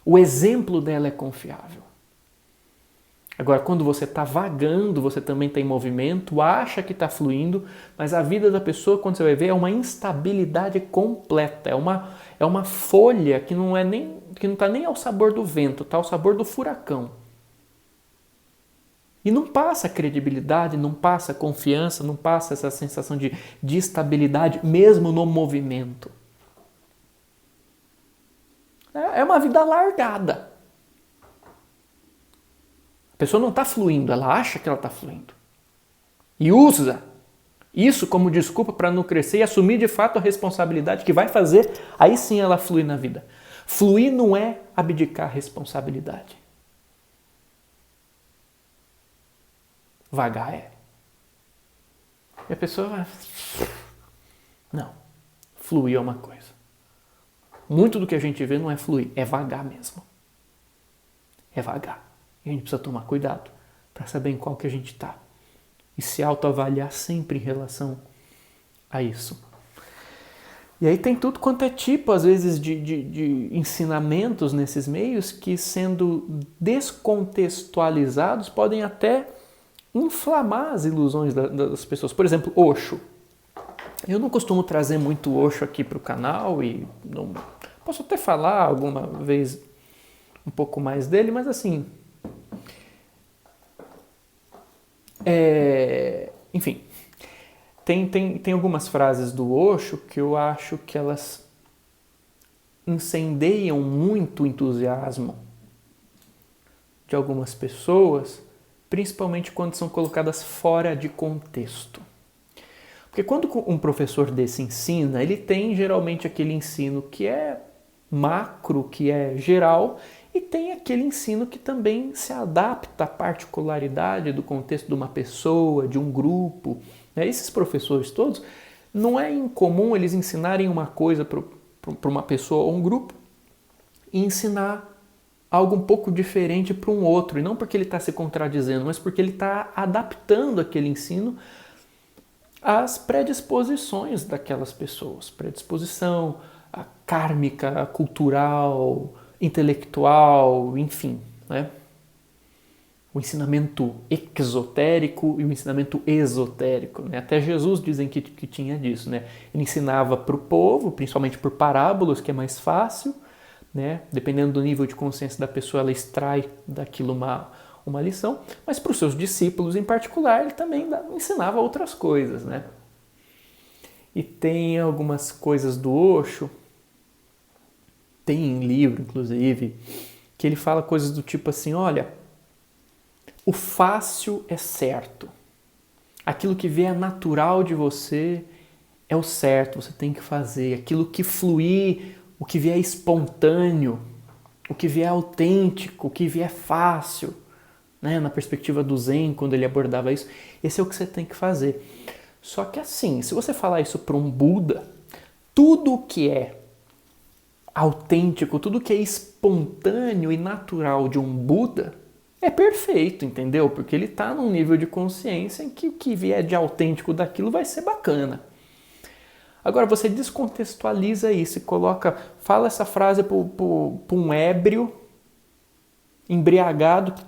O exemplo dela é confiável. Agora, quando você está vagando, você também está em movimento, acha que está fluindo, mas a vida da pessoa, quando você vai ver, é uma instabilidade completa. É uma folha que não está nem ao sabor do vento, está ao sabor do furacão. E não passa credibilidade, não passa confiança, não passa essa sensação de estabilidade, mesmo no movimento. É uma vida largada. A pessoa não está fluindo, ela acha que ela está fluindo. E usa isso como desculpa para não crescer e assumir de fato a responsabilidade que vai fazer, aí sim ela fluir na vida. Fluir não é abdicar a responsabilidade. Vagar é. E a pessoa vai... Não. Fluir é uma coisa. Muito do que a gente vê não é fluir, é vagar mesmo. É vagar. E a gente precisa tomar cuidado para saber em qual que a gente está. E se autoavaliar sempre em relação a isso. E aí tem tudo quanto é tipo, às vezes, de ensinamentos nesses meios que, sendo descontextualizados, podem até inflamar as ilusões das pessoas. Por exemplo, Osho. Eu não costumo trazer muito Osho aqui para o canal e não posso até falar alguma vez um pouco mais dele, mas assim, enfim, tem algumas frases do Osho que eu acho que elas incendeiam muito o entusiasmo de algumas pessoas, principalmente quando são colocadas fora de contexto. Porque quando um professor desse ensina, ele tem geralmente aquele ensino que é macro, que é geral, e tem aquele ensino que também se adapta à particularidade do contexto de uma pessoa, de um grupo. Esses professores todos, não é incomum eles ensinarem uma coisa para uma pessoa ou um grupo e ensinar algo um pouco diferente para um outro, e não porque ele está se contradizendo, mas porque ele está adaptando aquele ensino às predisposições daquelas pessoas. Predisposição a kármica, a cultural, intelectual, enfim. Né? O ensinamento exotérico e o ensinamento esotérico. Né? Até Jesus dizem que tinha disso. Né? Ele ensinava para o povo, principalmente por parábolas, que é mais fácil. Né? Dependendo do nível de consciência da pessoa, ela extrai daquilo uma lição, mas para os seus discípulos em particular, ele também ensinava outras coisas. Né? E tem algumas coisas do Osho, tem livro, inclusive, que ele fala coisas do tipo assim, olha, o fácil é certo. Aquilo que vier natural de você é o certo, você tem que fazer. Aquilo que fluir, o que vier espontâneo, o que vier autêntico, o que vier fácil, né? Na perspectiva do Zen, quando ele abordava isso, esse é o que você tem que fazer. Só que assim, se você falar isso para um Buda, tudo que é autêntico, tudo que é espontâneo e natural de um Buda é perfeito, entendeu? Porque ele está num nível de consciência em que o que vier de autêntico daquilo vai ser bacana. Agora você descontextualiza isso e fala essa frase para um ébrio, embriagado, que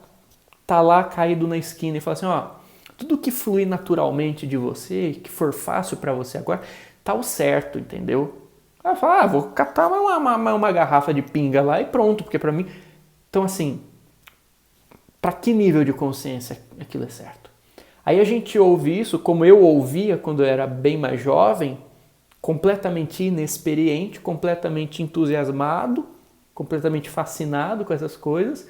tá lá caído na esquina e fala assim, ó, tudo que fluir naturalmente de você, que for fácil para você agora, tá o certo, entendeu? Aí fala, vou catar uma garrafa de pinga lá e pronto, porque para mim... Então assim, para que nível de consciência aquilo é certo? Aí a gente ouve isso, como eu ouvia quando eu era bem mais jovem, completamente inexperiente, completamente entusiasmado, completamente fascinado com essas coisas,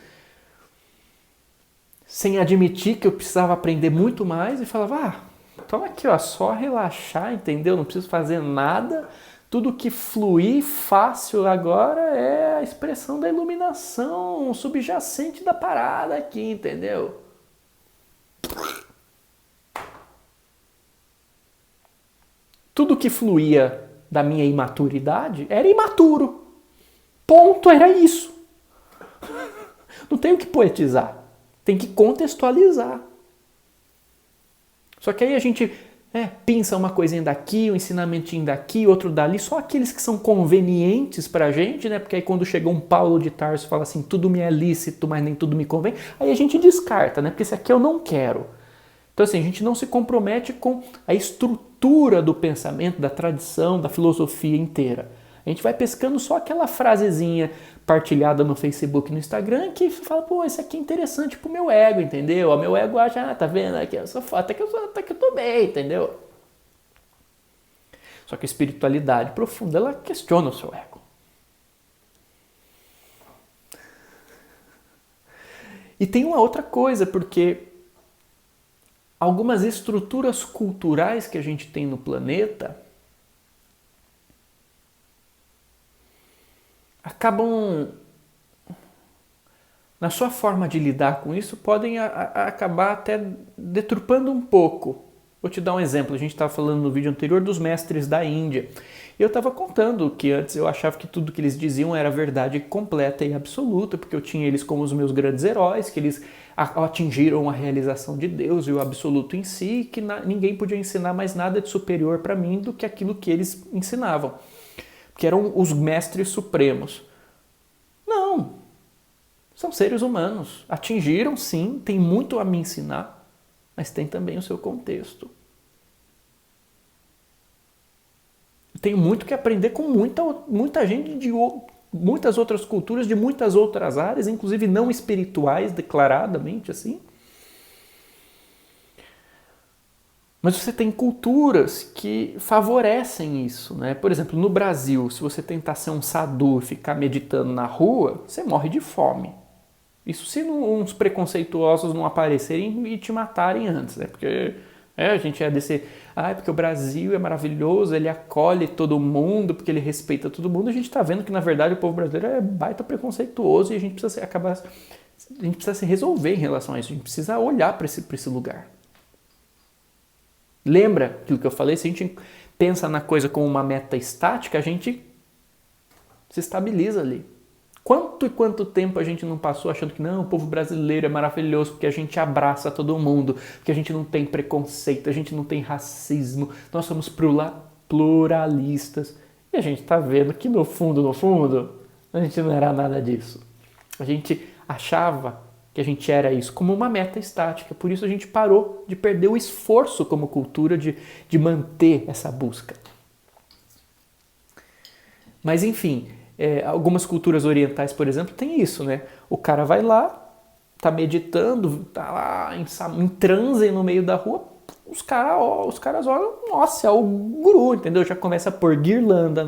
sem admitir que eu precisava aprender muito mais e falava, então aqui, ó, só relaxar, entendeu? Não preciso fazer nada, tudo que fluir fácil agora é a expressão da iluminação subjacente da parada aqui, entendeu? Tudo que fluía da minha imaturidade era imaturo. Ponto, era isso. Não tem o que poetizar. Tem que contextualizar. Só que aí a gente pinça uma coisinha daqui, um ensinamentinho daqui, outro dali, só aqueles que são convenientes pra gente, né? Porque aí quando chega um Paulo de Tarso e fala assim, tudo me é lícito, mas nem tudo me convém, aí a gente descarta, né? Porque esse aqui eu não quero. Então assim, a gente não se compromete com a estrutura do pensamento, da tradição, da filosofia inteira. A gente vai pescando só aquela frasezinha partilhada no Facebook e no Instagram que fala, pô, isso aqui é interessante pro meu ego, entendeu? O meu ego acha, tá vendo? Aqui eu sou foda, até que eu tô bem, entendeu? Só que a espiritualidade profunda, ela questiona o seu ego. E tem uma outra coisa, porque algumas estruturas culturais que a gente tem no planeta acabam, na sua forma de lidar com isso, podem acabar até deturpando um pouco. Vou te dar um exemplo. A gente estava falando no vídeo anterior dos mestres da Índia. E eu estava contando que antes eu achava que tudo que eles diziam era verdade completa e absoluta, porque eu tinha eles como os meus grandes heróis, que eles atingiram a realização de Deus e o absoluto em si, e que ninguém podia ensinar mais nada de superior para mim do que aquilo que eles ensinavam, que eram os mestres supremos. Não, são seres humanos, atingiram sim, tem muito a me ensinar, mas tem também o seu contexto. Eu tenho muito que aprender com muita gente de muitas outras culturas, de muitas outras áreas, inclusive não espirituais, declaradamente assim. Mas você tem culturas que favorecem isso, né? Por exemplo, no Brasil, se você tentar ser um sadhu e ficar meditando na rua, você morre de fome. Isso se uns preconceituosos não aparecerem e te matarem antes, né? Porque a gente é desse... porque o Brasil é maravilhoso, ele acolhe todo mundo, porque ele respeita todo mundo. A gente está vendo que, na verdade, o povo brasileiro é baita preconceituoso e a gente precisa se resolver em relação a isso. A gente precisa olhar para esse lugar. Lembra aquilo que eu falei? Se a gente pensa na coisa como uma meta estática, a gente se estabiliza ali. Quanto tempo a gente não passou achando que não, o povo brasileiro é maravilhoso porque a gente abraça todo mundo, porque a gente não tem preconceito, a gente não tem racismo, nós somos pluralistas. E a gente está vendo que no fundo, a gente não era nada disso. A gente achava que a gente era isso como uma meta estática, por isso a gente parou de perder o esforço como cultura de manter essa busca. Mas enfim, algumas culturas orientais, por exemplo, tem isso, né? O cara vai lá, tá meditando, tá lá em transe no meio da rua, os caras olham, nossa, é o guru, entendeu? Já começa a pôr guirlanda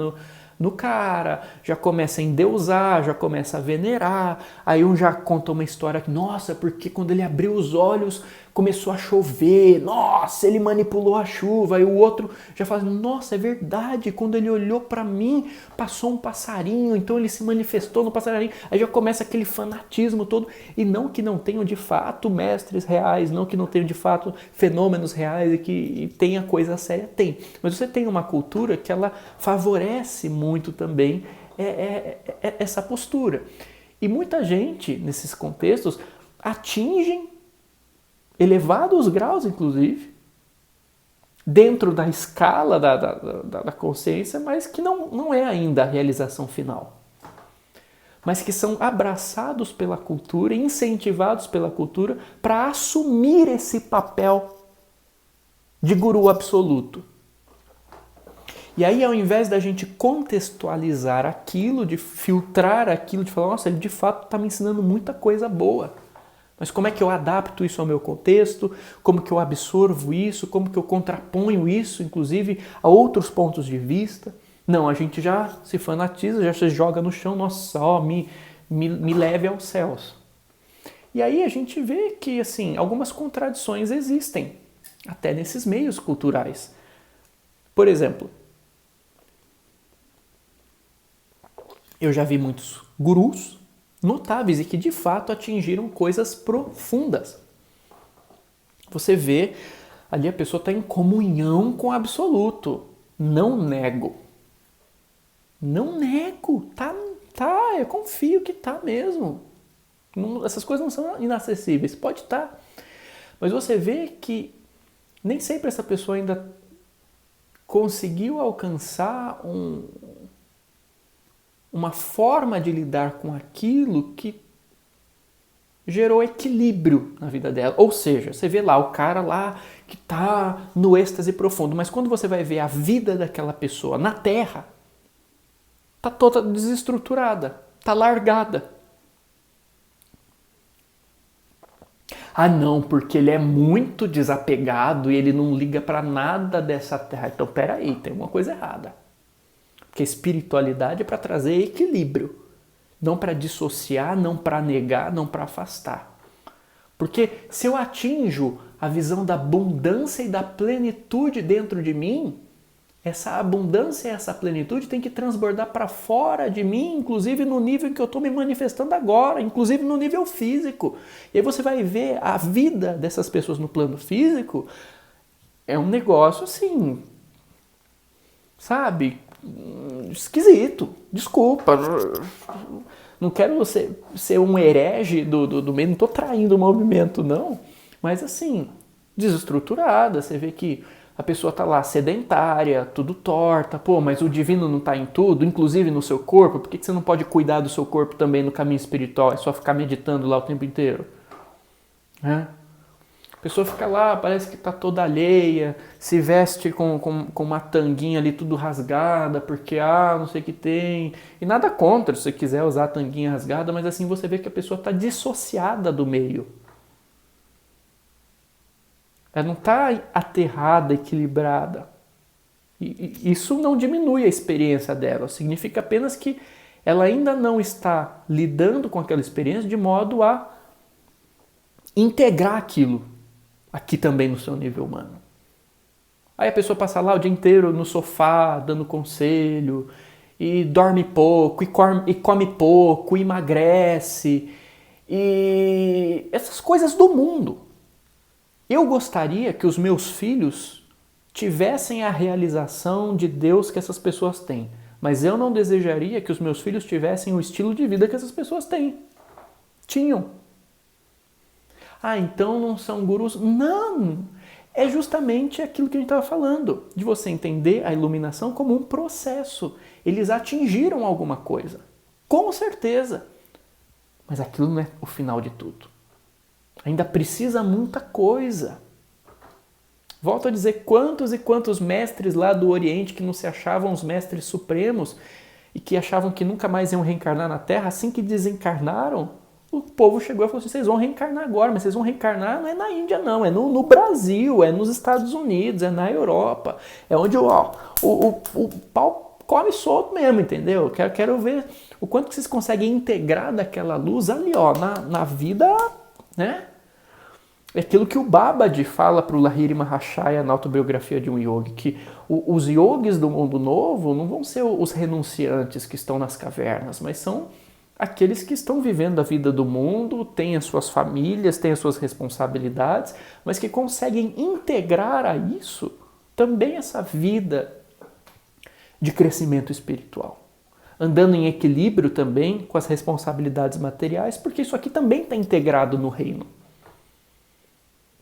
no cara, já começa a endeusar, já começa a venerar. Aí um já conta uma história que, nossa, porque quando ele abriu os olhos começou a chover, nossa, ele manipulou a chuva. Aí o outro já fala, nossa, é verdade, quando ele olhou para mim passou um passarinho, então ele se manifestou no passarinho. Aí já começa aquele fanatismo todo, e não que não tenham de fato mestres reais, não que não tenham de fato fenômenos reais e que tenha coisa séria, tem. Mas você tem uma cultura que ela favorece muito também essa postura. E muita gente, nesses contextos, atingem elevados graus, inclusive, dentro da escala da consciência, mas que não é ainda a realização final. Mas que são abraçados pela cultura, incentivados pela cultura para assumir esse papel de guru absoluto. E aí, ao invés da gente contextualizar aquilo, de filtrar aquilo, de falar, nossa, ele de fato está me ensinando muita coisa boa. Mas como é que eu adapto isso ao meu contexto? Como que eu absorvo isso? Como que eu contraponho isso, inclusive, a outros pontos de vista? Não, a gente já se fanatiza, já se joga no chão, nossa, ó, me leve aos céus. E aí a gente vê que, assim, algumas contradições existem, até nesses meios culturais. Por exemplo, eu já vi muitos gurus notáveis e que de fato atingiram coisas profundas. Você vê ali a pessoa está em comunhão com o absoluto. Não nego. Não nego. Tá, eu confio que tá mesmo. Essas coisas não são inacessíveis. Pode estar. Mas você vê que nem sempre essa pessoa ainda conseguiu alcançar uma forma de lidar com aquilo que gerou equilíbrio na vida dela. Ou seja, você vê lá o cara lá que está no êxtase profundo, mas quando você vai ver a vida daquela pessoa na Terra, está toda desestruturada, está largada. Ah não, porque ele é muito desapegado e ele não liga para nada dessa Terra. Então peraí, tem uma coisa errada. Porque a espiritualidade é para trazer equilíbrio, não para dissociar, não para negar, não para afastar. Porque se eu atinjo a visão da abundância e da plenitude dentro de mim, essa abundância e essa plenitude tem que transbordar para fora de mim, inclusive no nível em que eu estou me manifestando agora, inclusive no nível físico. E aí você vai ver a vida dessas pessoas no plano físico, é um negócio assim, sabe, esquisito, desculpa, não quero ser um herege do meio, não estou traindo o movimento não, mas assim, desestruturada, você vê que a pessoa está lá sedentária, tudo torta, pô, mas o divino não está em tudo, inclusive no seu corpo, por que você não pode cuidar do seu corpo também no caminho espiritual, é só ficar meditando lá o tempo inteiro? A pessoa fica lá, parece que está toda alheia, se veste com uma tanguinha ali tudo rasgada, porque não sei o que tem. E nada contra se você quiser usar a tanguinha rasgada, mas assim você vê que a pessoa está dissociada do meio. Ela não está aterrada, equilibrada. E isso não diminui a experiência dela, significa apenas que ela ainda não está lidando com aquela experiência de modo a integrar aquilo aqui também no seu nível humano. Aí a pessoa passa lá o dia inteiro no sofá, dando conselho, e dorme pouco, e come pouco, e emagrece, e essas coisas do mundo. Eu gostaria que os meus filhos tivessem a realização de Deus que essas pessoas têm, mas eu não desejaria que os meus filhos tivessem o estilo de vida que essas pessoas têm. Tinham. Então não são gurus? Não! É justamente aquilo que a gente estava falando, de você entender a iluminação como um processo. Eles atingiram alguma coisa, com certeza, mas aquilo não é o final de tudo. Ainda precisa muita coisa. Volto a dizer, quantos e quantos mestres lá do Oriente que não se achavam os mestres supremos e que achavam que nunca mais iam reencarnar na Terra, assim que desencarnaram, O povo chegou e falou assim, vocês vão reencarnar agora, mas vocês vão reencarnar não é na Índia não, é no Brasil, é nos Estados Unidos, é na Europa, é onde o pau come solto mesmo, entendeu? Quero ver o quanto que vocês conseguem integrar daquela luz ali, ó, na vida, né? É aquilo que o Babaji fala para o Lahiri Mahashaya na autobiografia de um yogi, que os yogis do mundo novo não vão ser os renunciantes que estão nas cavernas, mas são aqueles que estão vivendo a vida do mundo, têm as suas famílias, têm as suas responsabilidades, mas que conseguem integrar a isso também essa vida de crescimento espiritual. Andando em equilíbrio também com as responsabilidades materiais, porque isso aqui também está integrado no reino.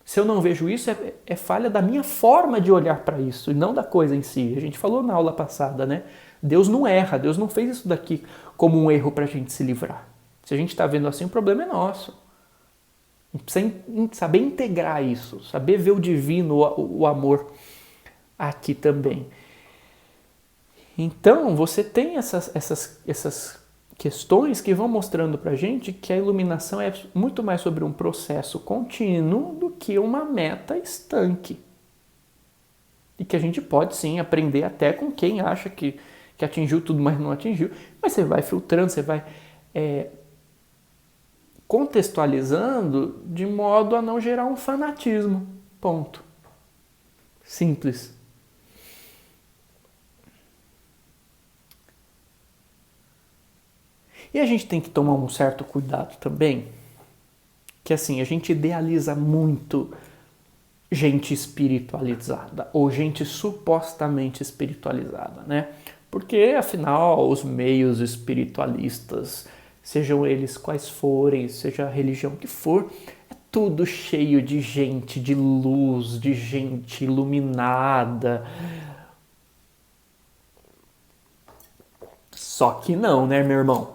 Se eu não vejo isso, é falha da minha forma de olhar para isso e não da coisa em si. A gente falou na aula passada, né? Deus não erra, Deus não fez isso daqui como um erro para a gente se livrar. Se a gente está vendo assim, o problema é nosso. A gente precisa saber integrar isso, saber ver o divino, o amor aqui também. Então, você tem essas questões que vão mostrando para a gente que a iluminação é muito mais sobre um processo contínuo do que uma meta estanque. E que a gente pode sim aprender até com quem acha que atingiu tudo, mas não atingiu. Mas você vai filtrando, você vai contextualizando de modo a não gerar um fanatismo. Ponto. Simples. E a gente tem que tomar um certo cuidado também, que assim, a gente idealiza muito gente espiritualizada, ou gente supostamente espiritualizada, né? Porque, afinal, os meios espiritualistas, sejam eles quais forem, seja a religião que for, é tudo cheio de gente de luz, de gente iluminada. Só que não, né, meu irmão?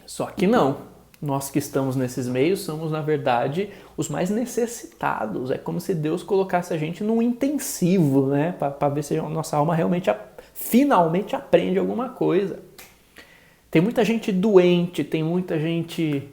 Só que não. Nós que estamos nesses meios somos, na verdade, os mais necessitados. É como se Deus colocasse a gente num intensivo, né? Para ver se a nossa alma realmente, finalmente aprende alguma coisa. Tem muita gente doente, tem muita gente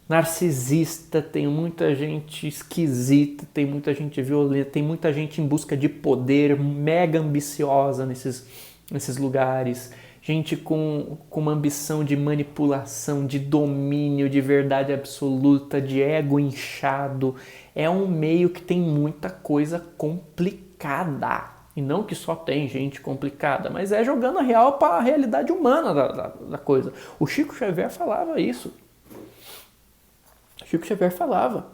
narcisista, tem muita gente esquisita, tem muita gente violenta, tem muita gente em busca de poder, mega ambiciosa nesses lugares. Gente com uma ambição de manipulação, de domínio, de verdade absoluta, de ego inchado. É um meio que tem muita coisa complicada. E não que só tem gente complicada, mas é jogando a real para a realidade humana da coisa. O Chico Xavier falava isso. O Chico Xavier falava.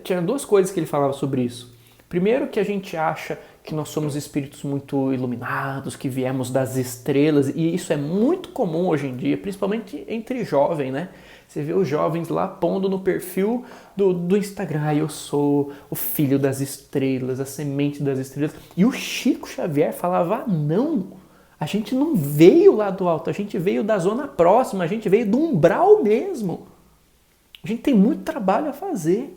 Tinha duas coisas que ele falava sobre isso. Primeiro, que a gente acha que nós somos espíritos muito iluminados, que viemos das estrelas, e isso é muito comum hoje em dia, principalmente entre jovens, né? Você vê os jovens lá pondo no perfil do Instagram, eu sou o filho das estrelas, a semente das estrelas. E o Chico Xavier falava, não, a gente não veio lá do alto, a gente veio da zona próxima, a gente veio do umbral mesmo. A gente tem muito trabalho a fazer.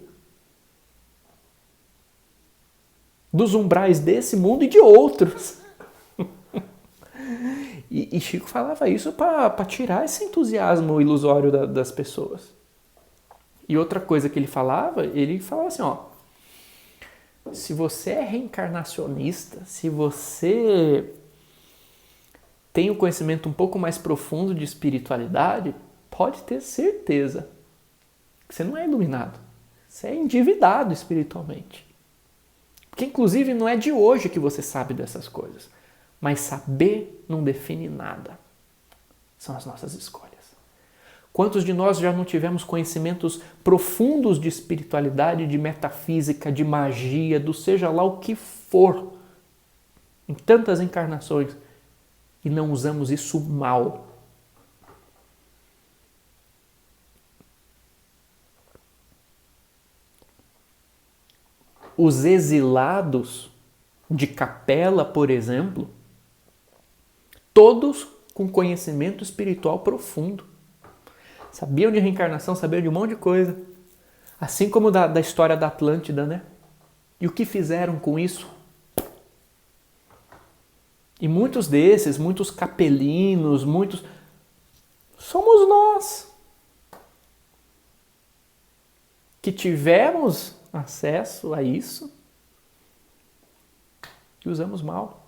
Dos umbrais desse mundo e de outros. E Chico falava isso para tirar esse entusiasmo ilusório das pessoas. E outra coisa que ele falava assim, ó, se você é reencarnacionista, se você tem um conhecimento um pouco mais profundo de espiritualidade, pode ter certeza que você não é iluminado. Você é endividado espiritualmente. Porque, inclusive, não é de hoje que você sabe dessas coisas. Mas saber não define nada. São as nossas escolhas. Quantos de nós já não tivemos conhecimentos profundos de espiritualidade, de metafísica, de magia, do seja lá o que for, em tantas encarnações, e não usamos isso mal? Os exilados de Capela, por exemplo, todos com conhecimento espiritual profundo. Sabiam de reencarnação, sabiam de um monte de coisa. Assim como da história da Atlântida, né? E o que fizeram com isso? E muitos desses, muitos capelinos, muitos somos nós que tivemos acesso a isso e usamos mal.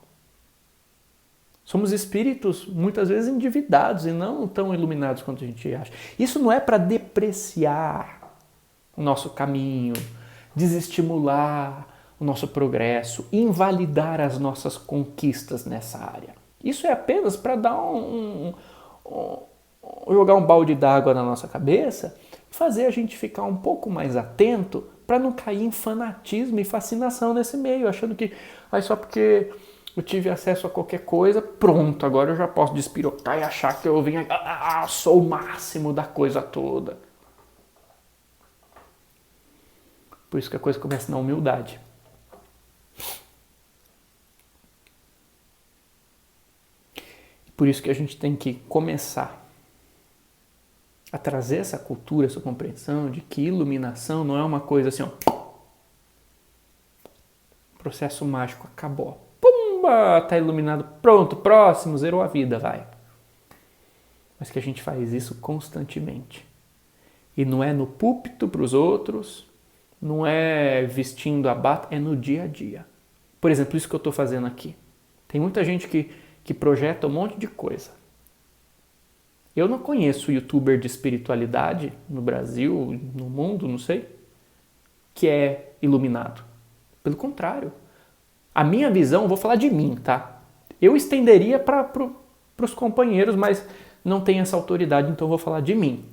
Somos espíritos muitas vezes endividados e não tão iluminados quanto a gente acha. Isso não é para depreciar o nosso caminho, desestimular o nosso progresso, invalidar as nossas conquistas nessa área. Isso é apenas para dar jogar um balde d'água na nossa cabeça e fazer a gente ficar um pouco mais atento para não cair em fanatismo e fascinação nesse meio, achando que só porque eu tive acesso a qualquer coisa, pronto, agora eu já posso despirocar e achar que eu sou o máximo da coisa toda. Por isso que a coisa começa na humildade. Por isso que a gente tem que começar a trazer essa cultura, essa compreensão de que iluminação não é uma coisa assim, processo mágico, acabou. Pumba, tá iluminado, pronto, próximo, zerou a vida, vai. Mas que a gente faz isso constantemente. E não é no púlpito para os outros, não é vestindo a bata, é no dia a dia. Por exemplo, isso que eu estou fazendo aqui. Tem muita gente que projeta um monte de coisa. Eu não conheço youtuber de espiritualidade no Brasil, no mundo, não sei, que é iluminado. Pelo contrário. A minha visão, vou falar de mim, tá? Eu estenderia para os companheiros, mas não tenho essa autoridade, então vou falar de mim.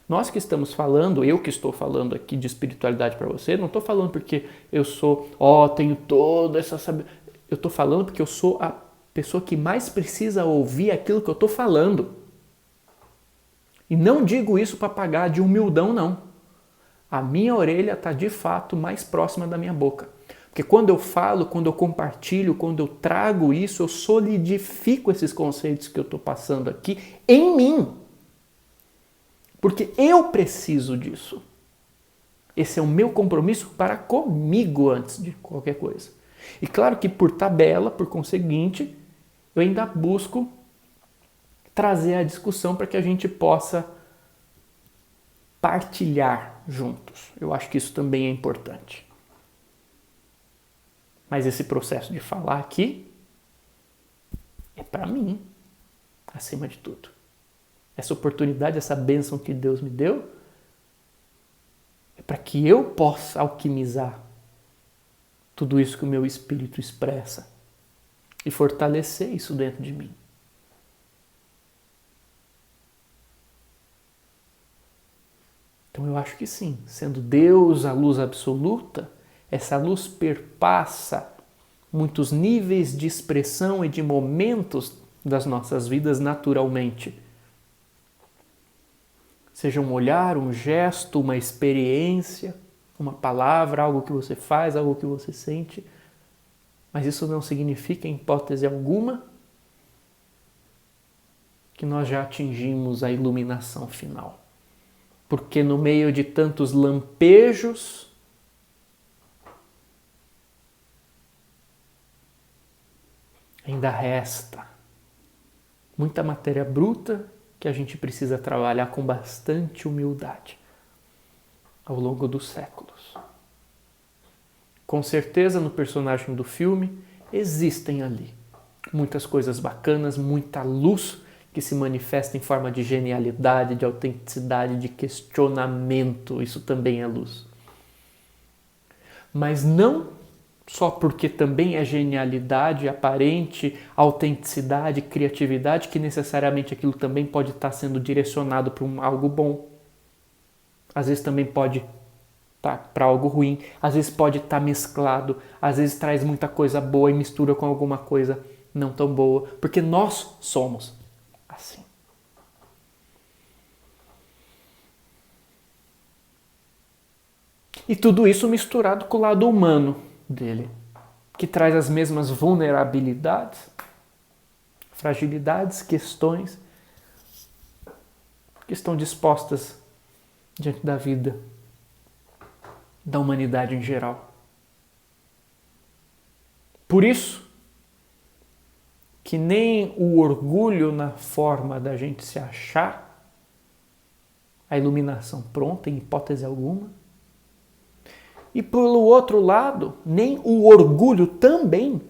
Nós que estamos falando, eu que estou falando aqui de espiritualidade para você, não estou falando porque eu sou, tenho toda essa sabedoria. Eu estou falando porque eu sou a pessoa que mais precisa ouvir aquilo que eu estou falando. E não digo isso para pagar de humildão, não. A minha orelha está de fato mais próxima da minha boca. Porque quando eu falo, quando eu compartilho, quando eu trago isso, eu solidifico esses conceitos que eu estou passando aqui em mim. Porque eu preciso disso. Esse é o meu compromisso para comigo antes de qualquer coisa. E claro que por tabela, por conseguinte, eu ainda busco trazer a discussão para que a gente possa partilhar juntos. Eu acho que isso também é importante. Mas esse processo de falar aqui é para mim, acima de tudo. Essa oportunidade, essa bênção que Deus me deu, é para que eu possa alquimizar tudo isso que o meu espírito expressa e fortalecer isso dentro de mim. Então eu acho que sim, sendo Deus a luz absoluta, essa luz perpassa muitos níveis de expressão e de momentos das nossas vidas naturalmente. Seja um olhar, um gesto, uma experiência, uma palavra, algo que você faz, algo que você sente. Mas isso não significa, em hipótese alguma, que nós já atingimos a iluminação final. Porque no meio de tantos lampejos, ainda resta muita matéria bruta que a gente precisa trabalhar com bastante humildade ao longo dos séculos. Com certeza, no personagem do filme, existem ali muitas coisas bacanas, muita luz que se manifesta em forma de genialidade, de autenticidade, de questionamento. Isso também é luz. Mas não só porque também é genialidade aparente, autenticidade, criatividade, que necessariamente aquilo também pode estar sendo direcionado para algo bom. Às vezes também pode estar para algo ruim, às vezes pode estar mesclado, às vezes traz muita coisa boa e mistura com alguma coisa não tão boa, porque nós somos assim. E tudo isso misturado com o lado humano dele, que traz as mesmas vulnerabilidades, fragilidades, questões que estão dispostas diante da vida da humanidade em geral. Por isso que nem o orgulho na forma da gente se achar a iluminação pronta, em hipótese alguma. E pelo outro lado, nem o orgulho também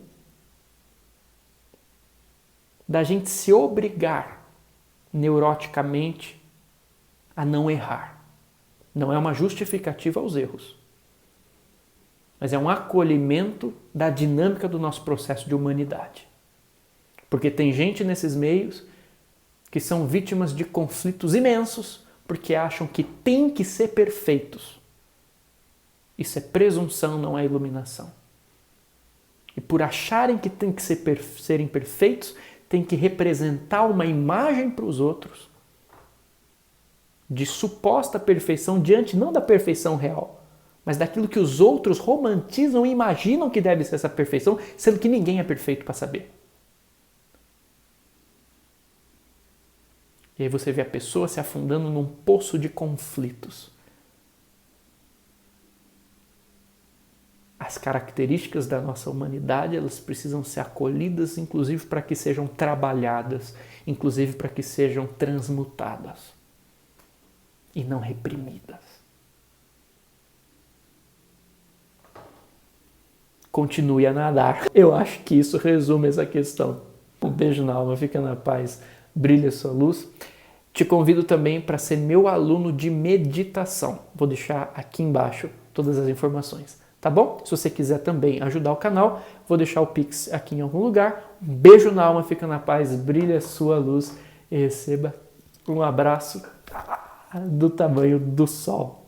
da gente se obrigar neuroticamente a não errar. Não é uma justificativa aos erros, mas é um acolhimento da dinâmica do nosso processo de humanidade. Porque tem gente nesses meios que são vítimas de conflitos imensos porque acham que tem que ser perfeitos. Isso é presunção, não é iluminação. E por acharem que tem que serem perfeitos, tem que representar uma imagem para os outros de suposta perfeição diante não da perfeição real, mas daquilo que os outros romantizam e imaginam que deve ser essa perfeição, sendo que ninguém é perfeito para saber. E aí você vê a pessoa se afundando num poço de conflitos. As características da nossa humanidade, elas precisam ser acolhidas, inclusive para que sejam trabalhadas, inclusive para que sejam transmutadas e não reprimidas. Continue a nadar. Eu acho que isso resume essa questão. Um beijo na alma, fica na paz, brilha sua luz. Te convido também para ser meu aluno de meditação. Vou deixar aqui embaixo todas as informações, tá bom? Se você quiser também ajudar o canal, vou deixar o Pix aqui em algum lugar. Um beijo na alma, fica na paz, brilha sua luz e receba um abraço do tamanho do sol.